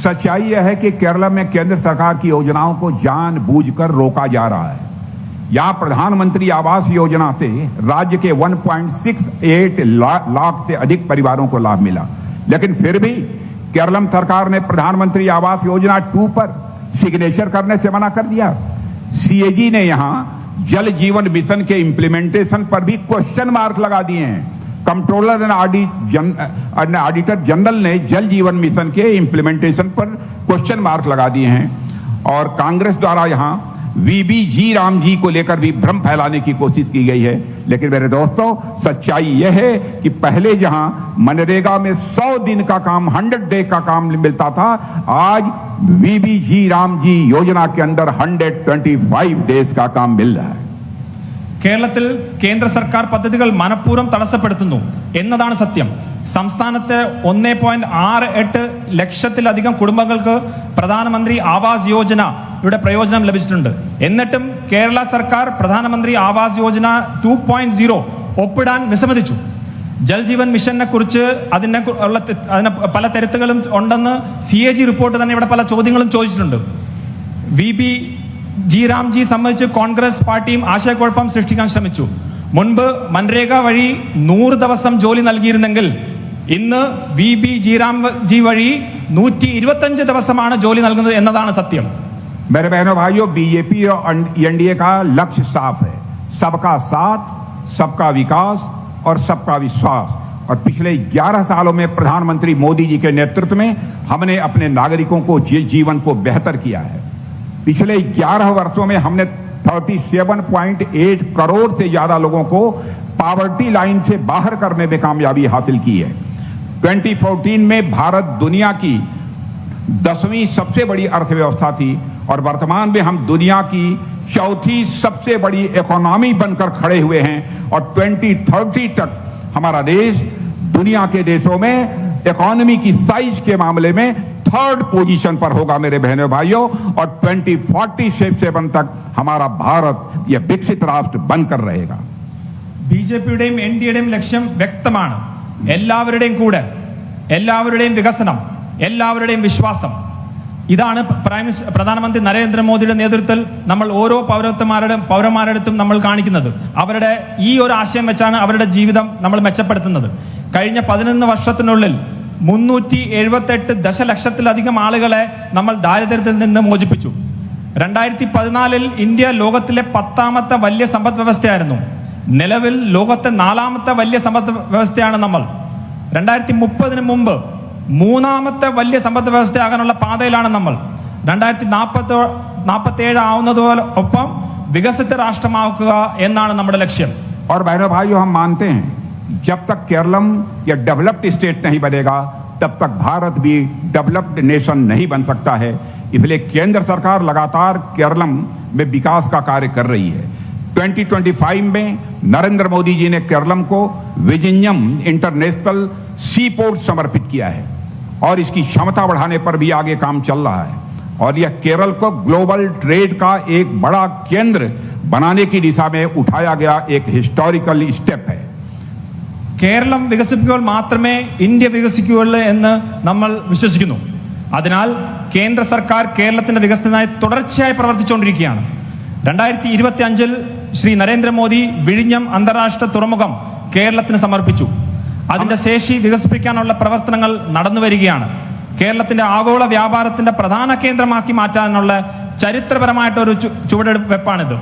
[SPEAKER 1] सच्चाई यह है कि केरला में केंद्र सरकार की योजनाओं को जानबूझकर रोका जा रहा है। यहां प्रधानमंत्री आवास योजना से राज्य के 1.68 लाख से अधिक परिवारों को लाभ मिला, लेकिन फिर भी केरलम सरकार ने प्रधानमंत्री आवास योजना 2 पर सिग्नेचर करने से मना कर दिया। CAG ने यहां जल जीवन मिशन के इंप्लीमेंटेशन पर भी क्वेश्चन मार्क लगा दिए हैं। कंट्रोलर एंड ऑडिटर जनरल ने जल जीवन मिशन के इंप्लीमेंटेशन पर क्वेश्चन मार्क लगा दिए हैं। और कांग्रेस द्वारा यहां VBG राम जी को लेकर भी भ्रम फैलाने की कोशिश की गई है। लेकिन मेरे दोस्तों, सच्चाई यह है कि पहले जहां मनरेगा में 100 दिन का काम 100 डे का काम मिलता था, आज VBG राम जी योजना के अंदर 125 डेज का काम मिल रहा है।
[SPEAKER 2] കേരളത്തിൽ കേന്ദ്ര സർക്കാർ പദ്ധതികൾ മനഃപൂർവ്വം തടസ്സപ്പെടുത്തുന്നു എന്നതാണ് സത്യം. സംസ്ഥാനത്തെ 1.68 ലക്ഷത്തിലധികം കുടുംബങ്ങൾക്ക് പ്രധാനമന്ത്രി ആവാസ് യോജനയുടെ പ്രയോജനം ലഭിച്ചിട്ടുണ്ട്. എന്നിട്ടും കേരള സർക്കാർ പ്രധാനമന്ത്രി ആവാസ് യോജന 2.0 ഒപ്പിടാൻ വിസമ്മതിച്ചു. ജൽജീവൻ മിഷനെ കുറിച്ച് അതിന് പല തരത്തുകളും ഉണ്ടെന്ന് CAG റിപ്പോർട്ട് തന്നെ ഇവിടെ പല ചോദ്യങ്ങളും ചോദിച്ചിട്ടുണ്ട്. VBG രാംജി സംബന്ധിച്ച് കോൺഗ്രസ് പാർട്ടിയും ആശയക്കുഴപ്പം സൃഷ്ടിക്കാൻ ശ്രമിച്ചു. മുൻപ് മൻരേഗ വഴി 100 ദിവസം ജോലി നൽകിയിരുന്നെങ്കിൽ ഇന്ന് VBG രാംജി വഴി 125 ദിവസമാണ് ജോലി നൽകുന്നത് എന്നതാണ് സത്യം.
[SPEAKER 1] मेरे बहनों भाइयों, BJP और NDA का लक्ष्य साफ है, सबका साथ, सबका विकास और सबका विश्वास। और पिछले 11 सालों में प्रधानमंत्री मोदी जी के नेतृत्व में हमने अपने नागरिकों को जीवन को बेहतर किया है। पिछले 11 वर्षों में हमने 37.8 करोड़ से ज्यादा लोगों को पॉवर्टी लाइन से बाहर करने में कामयाबी हासिल की है। 2014 में भारत दुनिया की 10वीं सबसे बड़ी अर्थव्यवस्था थी और वर्तमान में हम दुनिया की 4थी सबसे बड़ी इकोनॉमी बनकर खड़े हुए हैं। और 2030 तक हमारा देश दुनिया के देशों में इकोनॉमी की साइज के मामले में 3rd पोजीशन पर होगा मेरे बहनों भाइयों। और 2047 तक हमारा भारत यह विकसित राष्ट्र बनकर रहेगा।
[SPEAKER 2] BJP-യുടെയും NDA-യുടെയും ലക്ഷ്യം വ്യക്തമാണ്. എല്ലാവരുടെയും കൂടെ, എല്ലാവരുടെയും വികസനം, എല്ലാവരുടെയും വിശ്വാസം. ഇതാണ് പ്രധാനമന്ത്രി നരേന്ദ്രമോദിയുടെ നേതൃത്വത്തിൽ നമ്മൾ ഓരോ പൗരന്മാരുടെ അടുത്തും നമ്മൾ കാണിക്കുന്നത്. അവരുടെ ഈ ഒരു ആശയം വെച്ചാണ് അവരുടെ ജീവിതം നമ്മൾ മെച്ചപ്പെടുത്തുന്നത്. കഴിഞ്ഞ 11 വർഷത്തിനുള്ളിൽ 378 ദശലക്ഷത്തിലധികം ആളുകളെ നമ്മൾ ദാരിദ്ര്യത്തിൽ നിന്ന് മോചിപ്പിച്ചു. 2014 ഇന്ത്യ ലോകത്തിലെ 10ാമത്തെ വലിയ സമ്പദ് വ്യവസ്ഥയായിരുന്നു. നിലവിൽ ലോകത്തെ 4ാമത്തെ വലിയ സമ്പദ് വ്യവസ്ഥയാണ് നമ്മൾ. 2030 മുമ്പ് 3ാമത്തെ വലിയ സമ്പദ് വ്യവസ്ഥയാകാനുള്ള പാതയിലാണ് നമ്മൾ. 2047 ആവുന്നതോടൊപ്പം വികസിത രാഷ്ട്രമാക്കുക എന്നാണ് നമ്മുടെ ലക്ഷ്യം.
[SPEAKER 1] और बहनों भाइयों, हम मानते हैं जब तक केरलम या डेवलप्ड स्टेट नहीं बनेगा तब तक भारत भी डेवलप्ड नेशन नहीं बन सकता है। इसलिए केंद्र सरकार लगातार केरलम में विकास का कार्य कर रही है। 2025 में नरेंद्र मोदी जी ने केरलम को विजिन्यम इंटरनेशनल सी पोर्ट समर्पित किया है और इसकी क्षमता बढ़ाने पर भी आगे काम चल रहा है। और यह केरल को ग्लोबल ट्रेड का एक बड़ा केंद्र बनाने की दिशा में उठाया गया एक हिस्टोरिकल स्टेप है।
[SPEAKER 2] കേരളം വികസിപ്പിക്കുമ്പോൾ മാത്രമേ ഇന്ത്യ വികസിക്കുകയുള്ളൂ എന്ന് നമ്മൾ വിശ്വസിക്കുന്നു. അതിനാൽ കേന്ദ്ര സർക്കാർ കേരളത്തിന്റെ വികസനത്തിനായി തുടർച്ചയായി പ്രവർത്തിച്ചുകൊണ്ടിരിക്കുകയാണ്. 2025 ശ്രീ നരേന്ദ്രമോദി വിഴിഞ്ഞം അന്താരാഷ്ട്ര തുറമുഖം കേരളത്തിന് സമർപ്പിച്ചു. അതിന്റെ ശേഷി വികസിപ്പിക്കാനുള്ള പ്രവർത്തനങ്ങൾ നടന്നു വരികയാണ്. കേരളത്തിന്റെ ആഗോള വ്യാപാരത്തിന്റെ പ്രധാന കേന്ദ്രമാക്കി മാറ്റാനുള്ള ചരിത്രപരമായിട്ടൊരു ചുവടുവെപ്പാണിത്.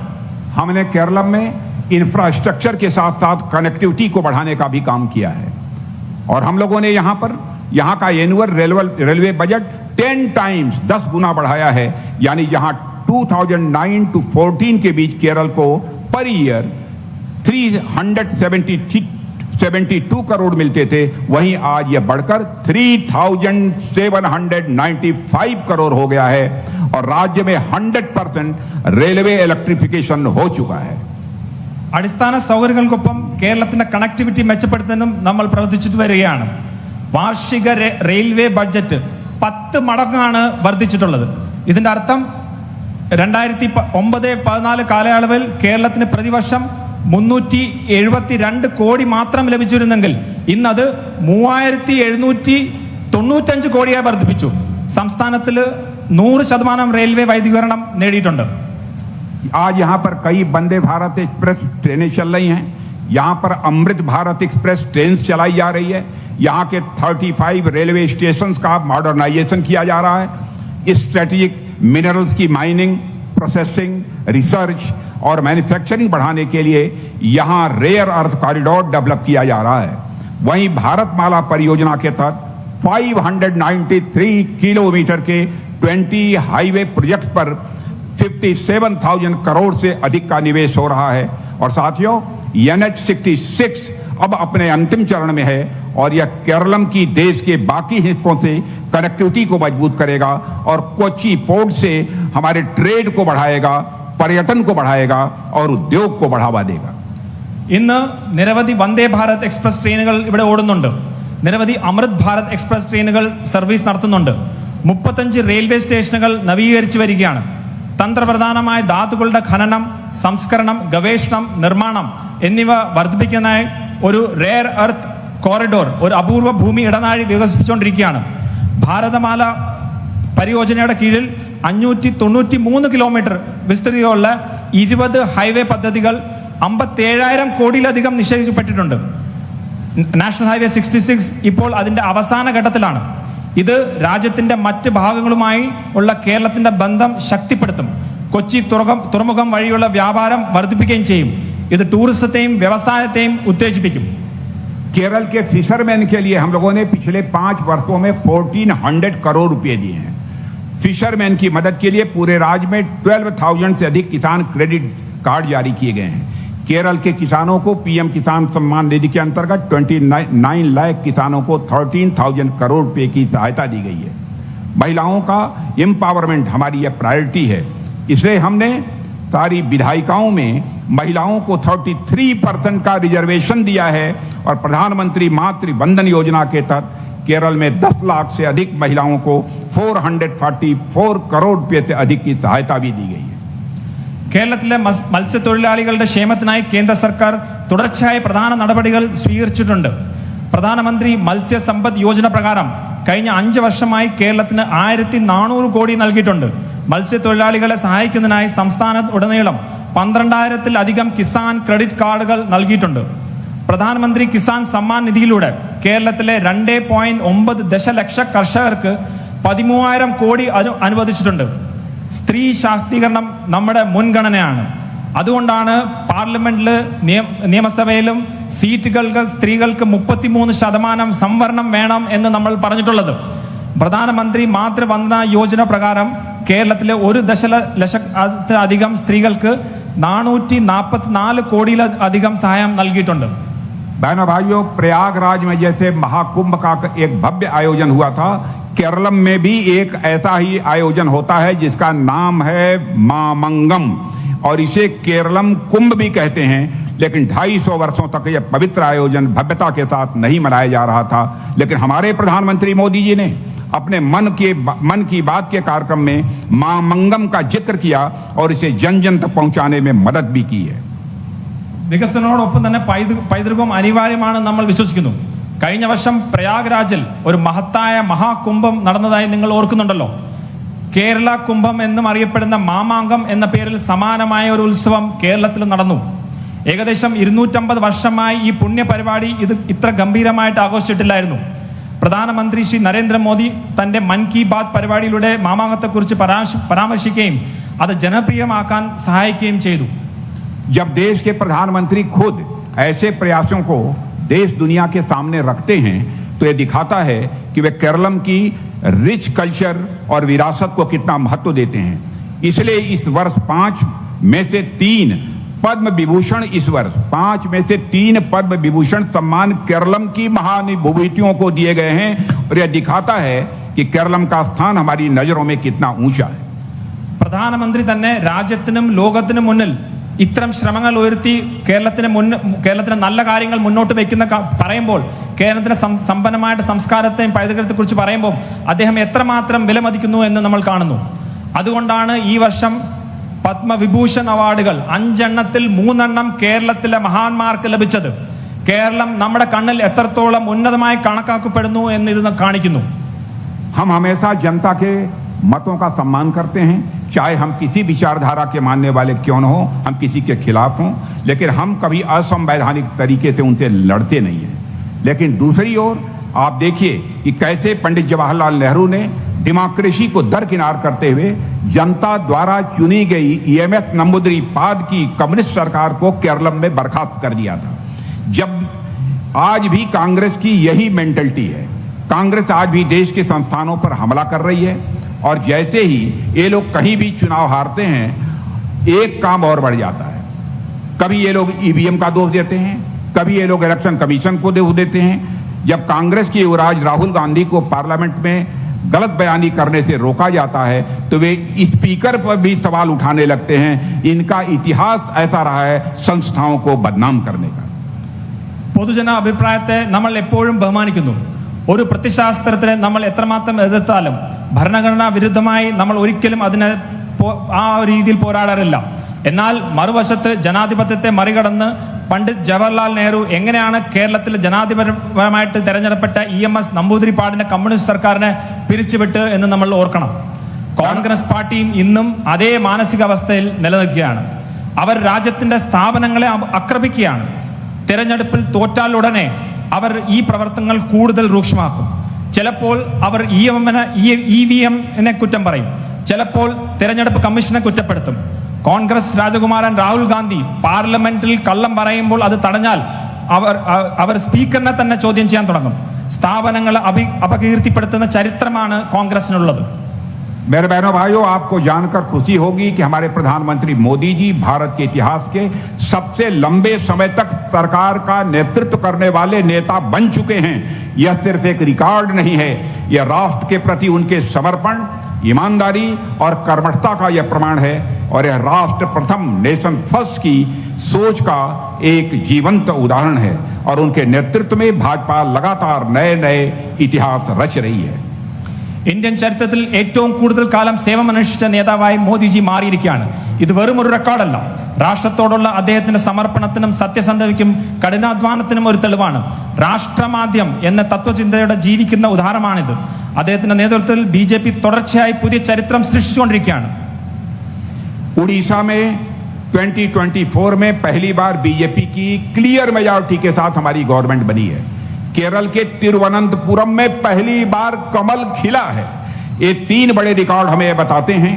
[SPEAKER 1] हमने केरल में इंफ्रास्ट्रक्चर के साथ साथ कनेक्टिविटी को बढ़ाने का भी काम किया है और हम लोगों ने यहाँ का एनुअल रेलवे बजट 10 टाइम्स 10 गुना बढ़ाया है. यानी जहां 2009 to 14 के बीच केरल को पर ईयर 372 करोड़ मिलते थे, वहीं आज यह बढ़कर 3795 करोड़ हो गया है और राज्य में 100% रेलवे इलेक्ट्रिफिकेशन हो चुका है.
[SPEAKER 2] അടിസ്ഥാന സൗകര്യങ്ങൾക്കൊപ്പം കേരളത്തിന്റെ കണക്ടിവിറ്റി മെച്ചപ്പെടുത്താനും നമ്മൾ പ്രവർത്തിച്ചിട്ട് വരികയാണ്. വാർഷിക റെയിൽവേ ബഡ്ജറ്റ് 10 മടങ്ങാണ് വർദ്ധിച്ചിട്ടുള്ളത്. ഇതിന്റെ അർത്ഥം 2009-14 കാലയളവിൽ കേരളത്തിന് പ്രതിവർഷം 372 കോടി മാത്രം ലഭിച്ചിരുന്നെങ്കിൽ ഇന്നത് 3795 കോടിയായി വർദ്ധിപ്പിച്ചു. സംസ്ഥാനത്തിൽ 100% റെയിൽവേ വൈദ്യുതീകരണം നേടിയിട്ടുണ്ട്.
[SPEAKER 1] आज यहाँ पर कई वंदे भारत एक्सप्रेस ट्रेनें चल रही हैं. यहाँ पर अमृत भारत एक्सप्रेस ट्रेन चलाई जा रही है. यहाँ के 35 रेलवे स्टेशन का मॉडर्नाइजेशन किया जा रहा है. स्ट्रेटेजिक मिनरल्स की माइनिंग, प्रोसेसिंग, रिसर्च और मैन्युफैक्चरिंग बढ़ाने के लिए यहाँ रेयर अर्थ कॉरिडोर डेवलप किया जा रहा है. वहीं भारतमाला परियोजना के तहत 593 किलोमीटर के 20 हाईवे प्रोजेक्ट पर 57,000 करोड़ से अधिक का निवेश हो रहा है. और साथियों, NH66 अब अपने अंतिम चरण में है और यह केरलम की देश के बाकी हिस्सों से कनेक्टिविटी को मजबूत करेगा और कोच्चि पोर्ट से हमारे ट्रेड को बढ़ाएगा, पर्यटन को बढ़ाएगा और उद्योग को बढ़ावा देगा.
[SPEAKER 2] ഇന്ന് നിരവധി വന്ദേ ഭാരത് എക്സ്പ്രസ് ട്രെയിനുകൾ ഇവിടെ ഓടുന്നുണ്ട്. നിരവധി അമൃത് ഭാരത് എക്സ്പ്രസ് ട്രെയിനുകൾ സർവീസ് നടത്തുന്നുണ്ട്. 35 റെയിൽവേ സ്റ്റേഷനുകൾ നവീകരിച്ചു വരികയാണ്. തന്ത്രപ്രധാനമായ ധാതുക്കളുടെ ഖനനം, സംസ്കരണം, ഗവേഷണം, നിർമ്മാണം എന്നിവ വർദ്ധിപ്പിക്കാനായി ഒരു റെയർ എർത്ത് കോറിഡോർ, ഒരു അപൂർവ ഭൂമി ഇടനാഴി വികസിപ്പിച്ചുകൊണ്ടിരിക്കുകയാണ്. ഭാരതമാല പരിയോജനയുടെ കീഴിൽ 593 കിലോമീറ്റർ വിസ്തൃതിയുള്ള 20 ഹൈവേ പദ്ധതികൾ 57,000 കോടിയിലധികം നിശ്ചയിക്കപ്പെട്ടിട്ടുണ്ട്. നാഷണൽ ഹൈവേ 66 ഇപ്പോൾ അതിന്റെ അവസാന ഘട്ടത്തിലാണ്. ഇത് രാജ്യത്തിന്റെ മറ്റ് ഭാഗങ്ങളുമായി ഉള്ള കേരളത്തിന്റെ ബന്ധം ശക്തിപ്പെടുത്തും. കൊച്ചി തുറമുഖം വഴിയുള്ള വ്യാപാരം വർദ്ധിപ്പിക്കുകയും ചെയ്യും. ഇത് ടൂറിസത്തെയും വ്യവസായത്തെയും ഉത്തേജിപ്പിക്കും.
[SPEAKER 1] केरल के फिशरमैन के लिए हम लोगों ने पिछले 5 वर्षों में 1400 करोड़ रुपए दिए हैं. फिशरमैन की मदद के लिए पूरे राज्य में 12,000 से अधिक किसान क्रेडिट कार्ड जारी किए गए हैं. केरल के किसानों को पीएम किसान सम्मान निधि के अंतर्गत 29 लाख किसानों को 13,000 करोड़ रुपए की सहायता दी गई है. महिलाओं का एम्पावरमेंट हमारी यह प्रायोरिटी है. इसलिए हमने सारी विधायिकाओं में महिलाओं को 33% का रिजर्वेशन दिया है और प्रधानमंत्री मातृ वंदन योजना के तहत केरल में 10 लाख से अधिक महिलाओं को 444 करोड़ रुपए से अधिक की सहायता भी दी गई है.
[SPEAKER 2] കേരളത്തിലെ മത്സ്യത്തൊഴിലാളികളുടെ ക്ഷേമത്തിനായി കേന്ദ്ര സർക്കാർ തുടർച്ചയായ പ്രധാന നടപടികൾ സ്വീകരിച്ചിട്ടുണ്ട്. പ്രധാനമന്ത്രി മത്സ്യ സമ്പദ് യോജന പ്രകാരം കഴിഞ്ഞ 5 വർഷമായി കേരളത്തിന് 1400 കോടി നൽകിയിട്ടുണ്ട്. മത്സ്യത്തൊഴിലാളികളെ സഹായിക്കുന്നതിനായി സംസ്ഥാനത്തുടനീളം 12,000-ലധികം കിസാൻ ക്രെഡിറ്റ് കാർഡുകൾ നൽകിയിട്ടുണ്ട്. പ്രധാനമന്ത്രി കിസാൻ സമ്മാൻ നിധിയിലൂടെ കേരളത്തിലെ 2.9 ദശലക്ഷ കർഷകർക്ക് 13,000 കോടി അനുവദിച്ചിട്ടുണ്ട്. സ്ത്രീ ശാക്തീകരണം നമ്മുടെ മുൻഗണനയാണ്. അതുകൊണ്ടാണ് പാർലമെന്റിൽ നിയമസഭയിലും സീറ്റുകൾക്ക് സ്ത്രീകൾക്ക് 33% സംവരണം വേണം എന്ന് നമ്മൾ പറഞ്ഞിട്ടുള്ളത്. പ്രധാനമന്ത്രി മാതൃവന്ദന യോജന പ്രകാരം കേരളത്തിലെ 1 ദശലക്ഷത്തിലധികം സ്ത്രീകൾക്ക് 444 കോടിയിലധികം സഹായം നൽകിയിട്ടുണ്ട്.
[SPEAKER 1] बहनों भाइयों, प्रयागराज में जैसे महाकुंभ का एक भव्य आयोजन हुआ था, केरलम में भी एक ऐसा ही आयोजन होता है जिसका नाम है मामंगम और इसे केरलम कुंभ भी कहते हैं. लेकिन 250 वर्षों तक यह पवित्र आयोजन भव्यता के साथ नहीं मनाया जा रहा था. लेकिन हमारे प्रधानमंत्री मोदी जी ने अपने मन की बात के कार्यक्रम में मामंगम का जिक्र किया और इसे जन जन तक पहुंचाने में मदद भी की है.
[SPEAKER 2] വികസനത്തോടൊപ്പം തന്നെ പൈതൃകം അനിവാര്യമാണെന്ന് നമ്മൾ വിശ്വസിക്കുന്നു. കഴിഞ്ഞ വർഷം പ്രയാഗ്രാജിൽ ഒരു മഹത്തായ മഹാകുംഭം നടന്നതായി നിങ്ങൾ ഓർക്കുന്നുണ്ടല്ലോ. കേരള കുംഭം എന്നും അറിയപ്പെടുന്ന മാമാങ്കം എന്ന പേരിൽ സമാനമായ ഒരു ഉത്സവം കേരളത്തിൽ നടന്നു. ഏകദേശം 250 വർഷമായി ഈ പുണ്യ പരിപാടി ഇത്ര ഗംഭീരമായിട്ട് ആഘോഷിച്ചിട്ടില്ലായിരുന്നു. പ്രധാനമന്ത്രി ശ്രീ നരേന്ദ്രമോദി തന്റെ മൻ കി ബാത് പരിപാടിയിലൂടെ മാമാങ്കത്തെക്കുറിച്ച് പരാമർശിക്കുകയും അത് ജനപ്രിയമാക്കാൻ സഹായിക്കുകയും ചെയ്തു.
[SPEAKER 1] जब देश के प्रधानमंत्री खुद ऐसे प्रयासों को देश दुनिया के सामने रखते हैं तो यह दिखाता है कि वे केरलम की रिच कल्चर और विरासत को कितना महत्व देते हैं. इसलिए इस वर्ष 5 में से 3 पद्म विभूषण इस वर्ष 5 में से 3 पद्म विभूषण सम्मान केरलम की महानुभूतियों को दिए गए हैं और यह दिखाता है कि केरलम का स्थान हमारी नजरों में कितना ऊंचा है.
[SPEAKER 2] പ്രധാനമന്ത്രി തന്നെ രാജ്യത്തിനും ലോകത്തിനും മുന്നിൽ ഇത്തരം ശ്രമങ്ങൾ ഉയർത്തി കേരളത്തിന് നല്ല കാര്യങ്ങൾ മുന്നോട്ട് വെക്കുന്ന പറയുമ്പോൾ കേരളത്തിന്റെ സമ്പന്നമായിട്ട് സംസ്കാരത്തെയും പൈതൃകത്തെക്കുറിച്ച് പറയുമ്പോൾ അദ്ദേഹം എത്രമാത്രം വിലമതിക്കുന്നു എന്ന് നമ്മൾ കാണുന്നു. അതുകൊണ്ടാണ് ഈ വർഷം പത്മവിഭൂഷൺ അവാർഡുകൾ 5 എണ്ണത്തിൽ 3 എണ്ണം കേരളത്തിലെ മഹാന്മാർക്ക് ലഭിച്ചത്. കേരളം നമ്മുടെ കണ്ണിൽ എത്രത്തോളം ഉന്നതമായി കണക്കാക്കപ്പെടുന്നു എന്ന് ഇത് കാണിക്കുന്നു.
[SPEAKER 1] हम हमेशा जनता के मतों का सम्मान करते हैं, चाहे हम किसी विचारधारा के मानने वाले क्यों न हो, हम किसी के खिलाफ हों, लेकिन हम कभी असंवैधानिक तरीके से उनसे लड़ते नहीं हैं. लेकिन दूसरी ओर आप देखिए कि कैसे पंडित जवाहरलाल नेहरू ने डेमोक्रेसी को दरकिनार करते हुए जनता द्वारा चुनी गई EMS नंबूदिरीपाद की कम्युनिस्ट सरकार को केरलम में बर्खास्त कर दिया था. जब आज भी कांग्रेस की यही मेंटलिटी है. कांग्रेस आज भी देश के संस्थानों पर हमला कर रही है और जैसे ही ये लोग कहीं भी चुनाव हारते हैं एक काम और बढ़ जाता है. कभी ये लोग EVM का दोष देते हैं, कभी ये लोग इलेक्शन कमीशन को दोष देते हैं. जब कांग्रेस के युवराज राहुल गांधी को पार्लियामेंट में गलत बयानी करने से रोका जाता है तो वे स्पीकर पर भी सवाल उठाने लगते हैं. इनका इतिहास ऐसा रहा है संस्थाओं को बदनाम करने का.
[SPEAKER 2] പൊതുജന അഭിപ്രായത്തെ നമ്മൾ എപ്പോഴും ബഹുമാനിക്കുന്നു. ഒരു പ്രത്യശാസ്ത്രത്തിനെ നമ്മൾ എത്രമാത്രം എതിർത്താലും ഭരണഘടനാ വിരുദ്ധമായി നമ്മൾ ഒരിക്കലും അതിനെ ആ രീതിയിൽ പോരാടാറില്ല. എന്നാൽ മറുവശത്ത് ജനാധിപത്യത്തെ മറികടന്ന് പണ്ഡിറ്റ് ജവഹർലാൽ നെഹ്റു എങ്ങനെയാണ് കേരളത്തിൽ ജനാധിപത്യപരമായിട്ട് തെരഞ്ഞെടുപ്പെട്ട EMS നമ്പൂതിരിപ്പാടിന്റെ കമ്മ്യൂണിസ്റ്റ് സർക്കാരിനെ പിരിച്ചുവിട്ട് എന്ന് നമ്മൾ ഓർക്കണം. കോൺഗ്രസ് പാർട്ടിയും ഇന്നും അതേ മാനസികാവസ്ഥയിൽ നിലനിൽക്കുകയാണ്. അവർ രാജ്യത്തിന്റെ സ്ഥാപനങ്ങളെ ആക്രമിക്കുകയാണ്. തെരഞ്ഞെടുപ്പിൽ തോറ്റാൽ ഉടനെ അവർ ഈ പ്രവർത്തനങ്ങൾ കൂടുതൽ രൂക്ഷമാക്കും. ചിലപ്പോൾ അവർ EVM-നെ കുറ്റം പറയും, ചിലപ്പോൾ തെരഞ്ഞെടുപ്പ് കമ്മീഷനെ കുറ്റപ്പെടുത്തും. കോൺഗ്രസ് രാജകുമാരൻ രാഹുൽ ഗാന്ധി പാർലമെന്റിൽ കള്ളം പറയുമ്പോൾ അത് തടഞ്ഞാൽ അവർ സ്പീക്കറിനെ തന്നെ ചോദ്യം ചെയ്യാൻ തുടങ്ങും. സ്ഥാപനങ്ങളെ അപകീർത്തിപ്പെടുത്തുന്ന ചരിത്രമാണ് കോൺഗ്രസിനുള്ളത്.
[SPEAKER 1] मेरे बहनों भाइयों, आपको जानकर खुशी होगी कि हमारे प्रधानमंत्री मोदी जी भारत के इतिहास के सबसे लंबे समय तक सरकार का नेतृत्व करने वाले नेता बन चुके हैं. यह सिर्फ एक रिकॉर्ड नहीं है, यह राष्ट्र के प्रति उनके समर्पण, ईमानदारी और कर्मठता का यह प्रमाण है और यह राष्ट्र प्रथम नेशन फर्स्ट की सोच का एक जीवंत उदाहरण है और उनके नेतृत्व में भाजपा लगातार नए नए इतिहास रच रही है.
[SPEAKER 2] ഇന്ത്യൻ ചരിത്രത്തിൽ ഏറ്റവും കൂടുതൽ കാലം സേവനമനുഷ്ഠിച്ച നേതാവായി മോദിജി മാറിയിരിക്കുകയാണ്. ഇത് വെറും ഒരു റെക്കോർഡല്ല, രാഷ്ട്രത്തോടുള്ള അദ്ദേഹത്തിന്റെ സമർപ്പണത്തിനും സത്യസന്ധതയ്ക്കും കഠിനാധ്വാനത്തിനും ഒരു തെളിവാണ്. രാഷ്ട്രമാദ്യം എന്ന തത്വചിന്തയുടെ ജീവിക്കുന്ന ഉദാഹരണമാണിത്. അദ്ദേഹത്തിന്റെ നേതൃത്വത്തിൽ BJP തുടർച്ചയായി പുതിയ ചരിത്രം സൃഷ്ടിച്ചുകൊണ്ടിരിക്കുകയാണ്.
[SPEAKER 1] उड़ीसा में 2024 में पहली बार BJP की क्लियर मेजॉरिटी के साथ हमारी गवर्नमेंट बनी है. केरल के तिरुवनंतपुरम में पहली बार कमल खिला है. ये 3 बड़े रिकॉर्ड हमें बताते हैं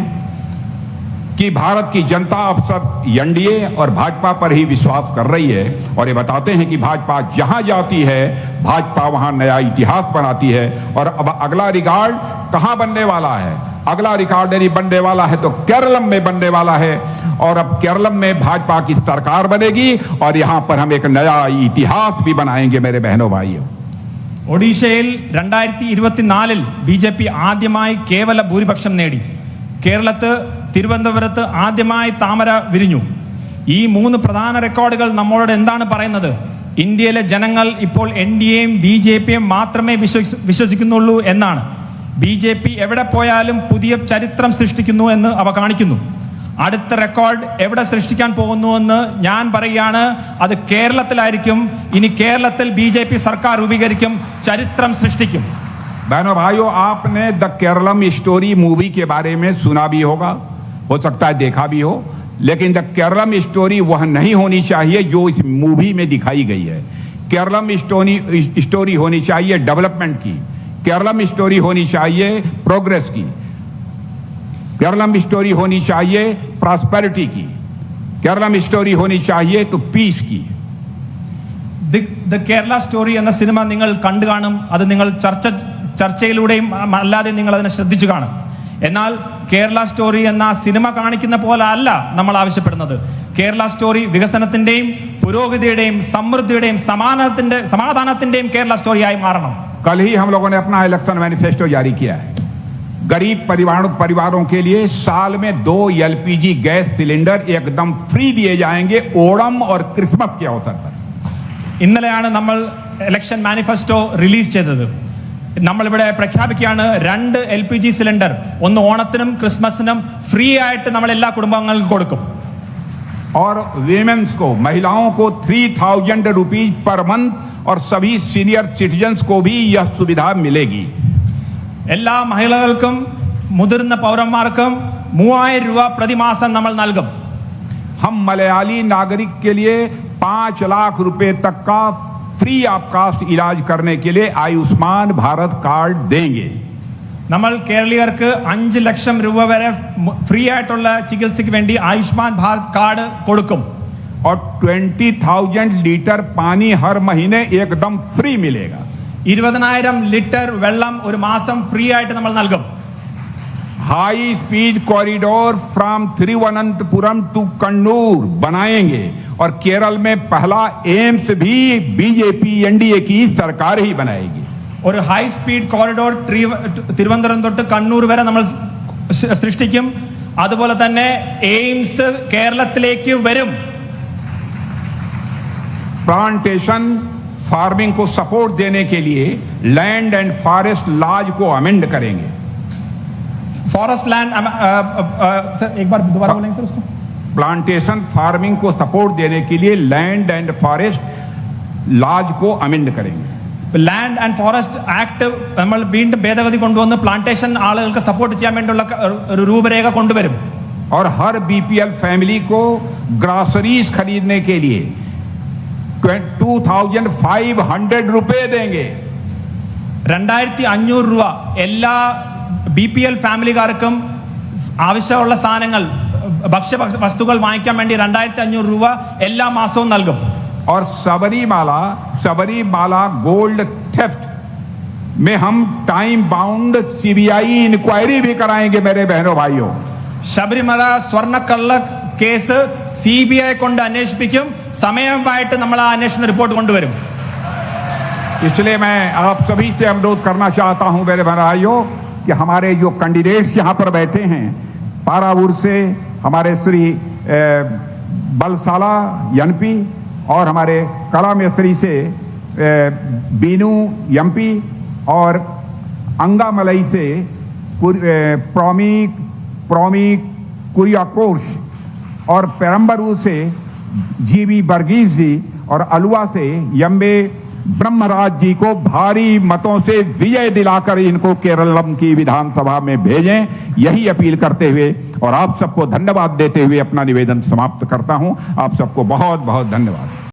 [SPEAKER 1] कि भारत की जनता अब सब NDA और भाजपा पर ही विश्वास कर रही है और ये बताते हैं कि भाजपा जहां जाती है भाजपा वहां नया इतिहास बनाती है. और अब अगला रिकॉर्ड कहां बनने वाला है? अगला रिकॉर्ड यदि बनने वाला है तो केरलम में बनने वाला है और अब केरलम में भाजपा की सरकार बनेगी और यहां पर हम एक नया इतिहास भी बनाएंगे. मेरे बहनों भाइयों,
[SPEAKER 2] ഒഡീഷയിൽ 2024 BJP ആദ്യമായി കേവല ഭൂരിപക്ഷം നേടി. കേരളത്ത് തിരുവനന്തപുരത്ത് ആദ്യമായി താമര വിരിഞ്ഞു. ഈ 3 പ്രധാന റെക്കോർഡുകൾ നമ്മളോട് എന്താണ് പറയുന്നത്? ഇന്ത്യയിലെ ജനങ്ങൾ ഇപ്പോൾ NDAയും BJPയും മാത്രമേ വിശ്വസിക്കുന്നുള്ളൂ എന്നാണ്. BJP എവിടെ പോയാലും പുതിയ ചരിത്രം സൃഷ്ടിക്കുന്നു എന്ന് അവ കാണിക്കുന്നു. അടുത്ത റെക്കോർഡ് എവിടെ സൃഷ്ടിക്കാൻ പോകുന്നുവെന്ന് ഞാൻ പറയുകയാണ്, അത് കേരളത്തിലായിരിക്കും. ഇനി കേരളത്തിൽ BJP സർക്കാർ രൂപീകരിക്കും, ചരിത്രം സൃഷ്ടിക്കും.
[SPEAKER 1] बहनों भाइयों, आपने द केरलम स्टोरी मूवी के बारे में सुना भी होगा, हो सकता है देखा भी हो, लेकिन द केरलम स्टोरी वह नहीं होनी चाहिए जो इस मूवी में दिखाई गई है. केरलम स्टोरी होनी चाहिए डेवलपमेंट की, केरलम स्टोरी होनी चाहिए प्रोग्रेस की, केरलम स्टोरी होनी चाहिए प्रॉस्पेरिटी की, केरलम स्टोरी होनी चाहिए तो पीस की.
[SPEAKER 2] ദ കേരള സ്റ്റോറി എന്ന സിനിമ നിങ്ങൾ കണ്ടു കാണും. അത് നിങ്ങൾ ചർച്ചയിലൂടെയും അല്ലാതെ നിങ്ങൾ അതിനെ ശ്രദ്ധിച്ചു കാണും. എന്നാൽ കേരള സ്റ്റോറി എന്ന സിനിമ കാണിക്കുന്ന പോലെ അല്ല നമ്മൾ ആവശ്യപ്പെടുന്നത്. കേരള സ്റ്റോറി വികസനത്തിന്റെയും പുരോഗതിയുടെയും സമൃദ്ധിയുടെയും സമാധാനത്തിന്റെയും കേരള സ്റ്റോറിയായി മാറണം.
[SPEAKER 1] कल ही हम लोगों ने अपना इलेक्शन मैनिफेस्टो जारी किया है. गरीब परिवारों के लिए साल में 2 LPG गैस सिलेंडर एकदम फ्री दिए जाएंगे ओणम और क्रिसमस के अवसर पर.
[SPEAKER 2] ഇന്നലെയാണ് നമ്മൾ ഇലക്ഷൻ മാനിഫെസ്റ്റോ റിലീസ് ചെയ്തത്. നമ്മളിവിടെ പ്രഖ്യാപിക്കുകയാണ് 2 LPG സിലിണ്ടർ, ഒന്ന് ഓണത്തിനും ക്രിസ്മസിനും ഫ്രീ ആയിട്ട് നമ്മൾ എല്ലാ കുടുംബങ്ങൾക്കും കൊടുക്കും.
[SPEAKER 1] और वीमेन्स को, महिलाओं को 3000 रुपीज पर मंथ और सभी सीनियर सिटीजन्स को भी यह सुविधा मिलेगी.
[SPEAKER 2] എല്ലാ മഹിളകൾക്കും മുതിർന്ന പൗരന്മാർക്കും 3000 രൂപ പ്രതിമാസം നമ്മൾ നൽകും.
[SPEAKER 1] हम मलयाली नागरिक के लिए 5 लाख रुपए तक का फ्री ऑफ कास्ट इलाज करने के लिए आयुष्मान भारत कार्ड देंगे.
[SPEAKER 2] നമ്മൾ കേരളീയർക്ക് 5 ലക്ഷം രൂപ വരെ ഫ്രീ ആയിട്ടുള്ള ചികിത്സയ്ക്ക് വേണ്ടി ആയുഷ്മാൻ ഭാരത് കാർഡ് കൊടുക്കും.
[SPEAKER 1] और 20,000 लीटर पानी हर महीने एकदम फ्री मिलेगा.
[SPEAKER 2] 20,000 ലിറ്റർ വെള്ളം ഒരു മാസം ഫ്രീ ആയിട്ട് നമ്മൾ നൽകും.
[SPEAKER 1] High speed corridor from Thiruvananthapuram to Kannur बनाएंगे और केरल में पहला एम्स भी BJP NDA की सरकार ही बनाएगी.
[SPEAKER 2] ഒരു ഹൈ സ്പീഡ് കോറിഡോർ തിരുവനന്തപുരം തൊട്ട് കണ്ണൂർ വരെ നമ്മൾ സൃഷ്ടിക്കും. അതുപോലെ തന്നെ എയിംസ് കേരളത്തിലേക്ക് വരും.
[SPEAKER 1] प्लांटेशन फार्मिंग को सपोर्ट देने के लिए लैंड एंड फॉरेस्ट लॉज को अमेंड करेंगे.
[SPEAKER 2] फॉरेस्ट लैंड सर एक बार दोबारा बोलेंगे सर उससे.
[SPEAKER 1] प्लांटेशन फार्मिंग को सपोर्ट देने के लिए लैंड एंड फॉरेस्ट लॉज को अमेंड करेंगे.
[SPEAKER 2] ലാൻഡ് ആൻഡ് ഫോറസ്റ്റ് ആക്ട് നമ്മൾ വീണ്ടും ഭേദഗതി കൊണ്ടുവന്ന് പ്ലാന്റേഷൻ ആളുകൾക്ക് സപ്പോർട്ട് ചെയ്യാൻ വേണ്ടിയുള്ള ഒരു രൂപരേഖ കൊണ്ടുവരും.
[SPEAKER 1] और हर BPL फैमिली को ग्रॉसरीज खरीदने के लिए 2,500 रुपए देंगे.
[SPEAKER 2] 2,500 രൂപ എല്ലാ BPL ഫാമിലിക്കാർക്കും ആവശ്യമുള്ള സാധനങ്ങൾ ഭക്ഷ്യ വസ്തുക്കൾ വാങ്ങിക്കാൻ വേണ്ടി 2,500 രൂപ എല്ലാ മാസവും നൽകും.
[SPEAKER 1] और सबरीमाला गोल्ड थेफ्ट में हम टाइम बाउंड CBI इंक्वायरी भी कराएंगे मेरे बहनों भाइयों.
[SPEAKER 2] ശബരിമല സ്വർണ്ണക്കള്ള കേസ് CBI കൊണ്ട് അന്വേഷിപ്പിക്കും. സമയമായിട്ട് നമ്മൾ ആ അന്വേഷണ റിപ്പോർട്ട് കൊണ്ടുവരും.
[SPEAKER 1] इसलिए मैं आप सभी से अनुरोध करना चाहता हूं मेरे भाइयों कि हमारे जो कैंडिडेट्स यहाँ पर बैठे हैं, पारावूर से हमारे श्री बलसाला MP और हमारे कलामेसरी से बीनू MP और अंगामलई से प्रोमी कुरियाकोश और पेरम्बरू से GV वर्गीस जी और अलुआ से यम्बे ब्रह्मराज जी को भारी मतों से विजय दिलाकर इनको केरलम की विधानसभा में भेजें, यही अपील करते हुए और आप सबको धन्यवाद देते हुए अपना निवेदन समाप्त करता हूं. आप सबको बहुत बहुत धन्यवाद.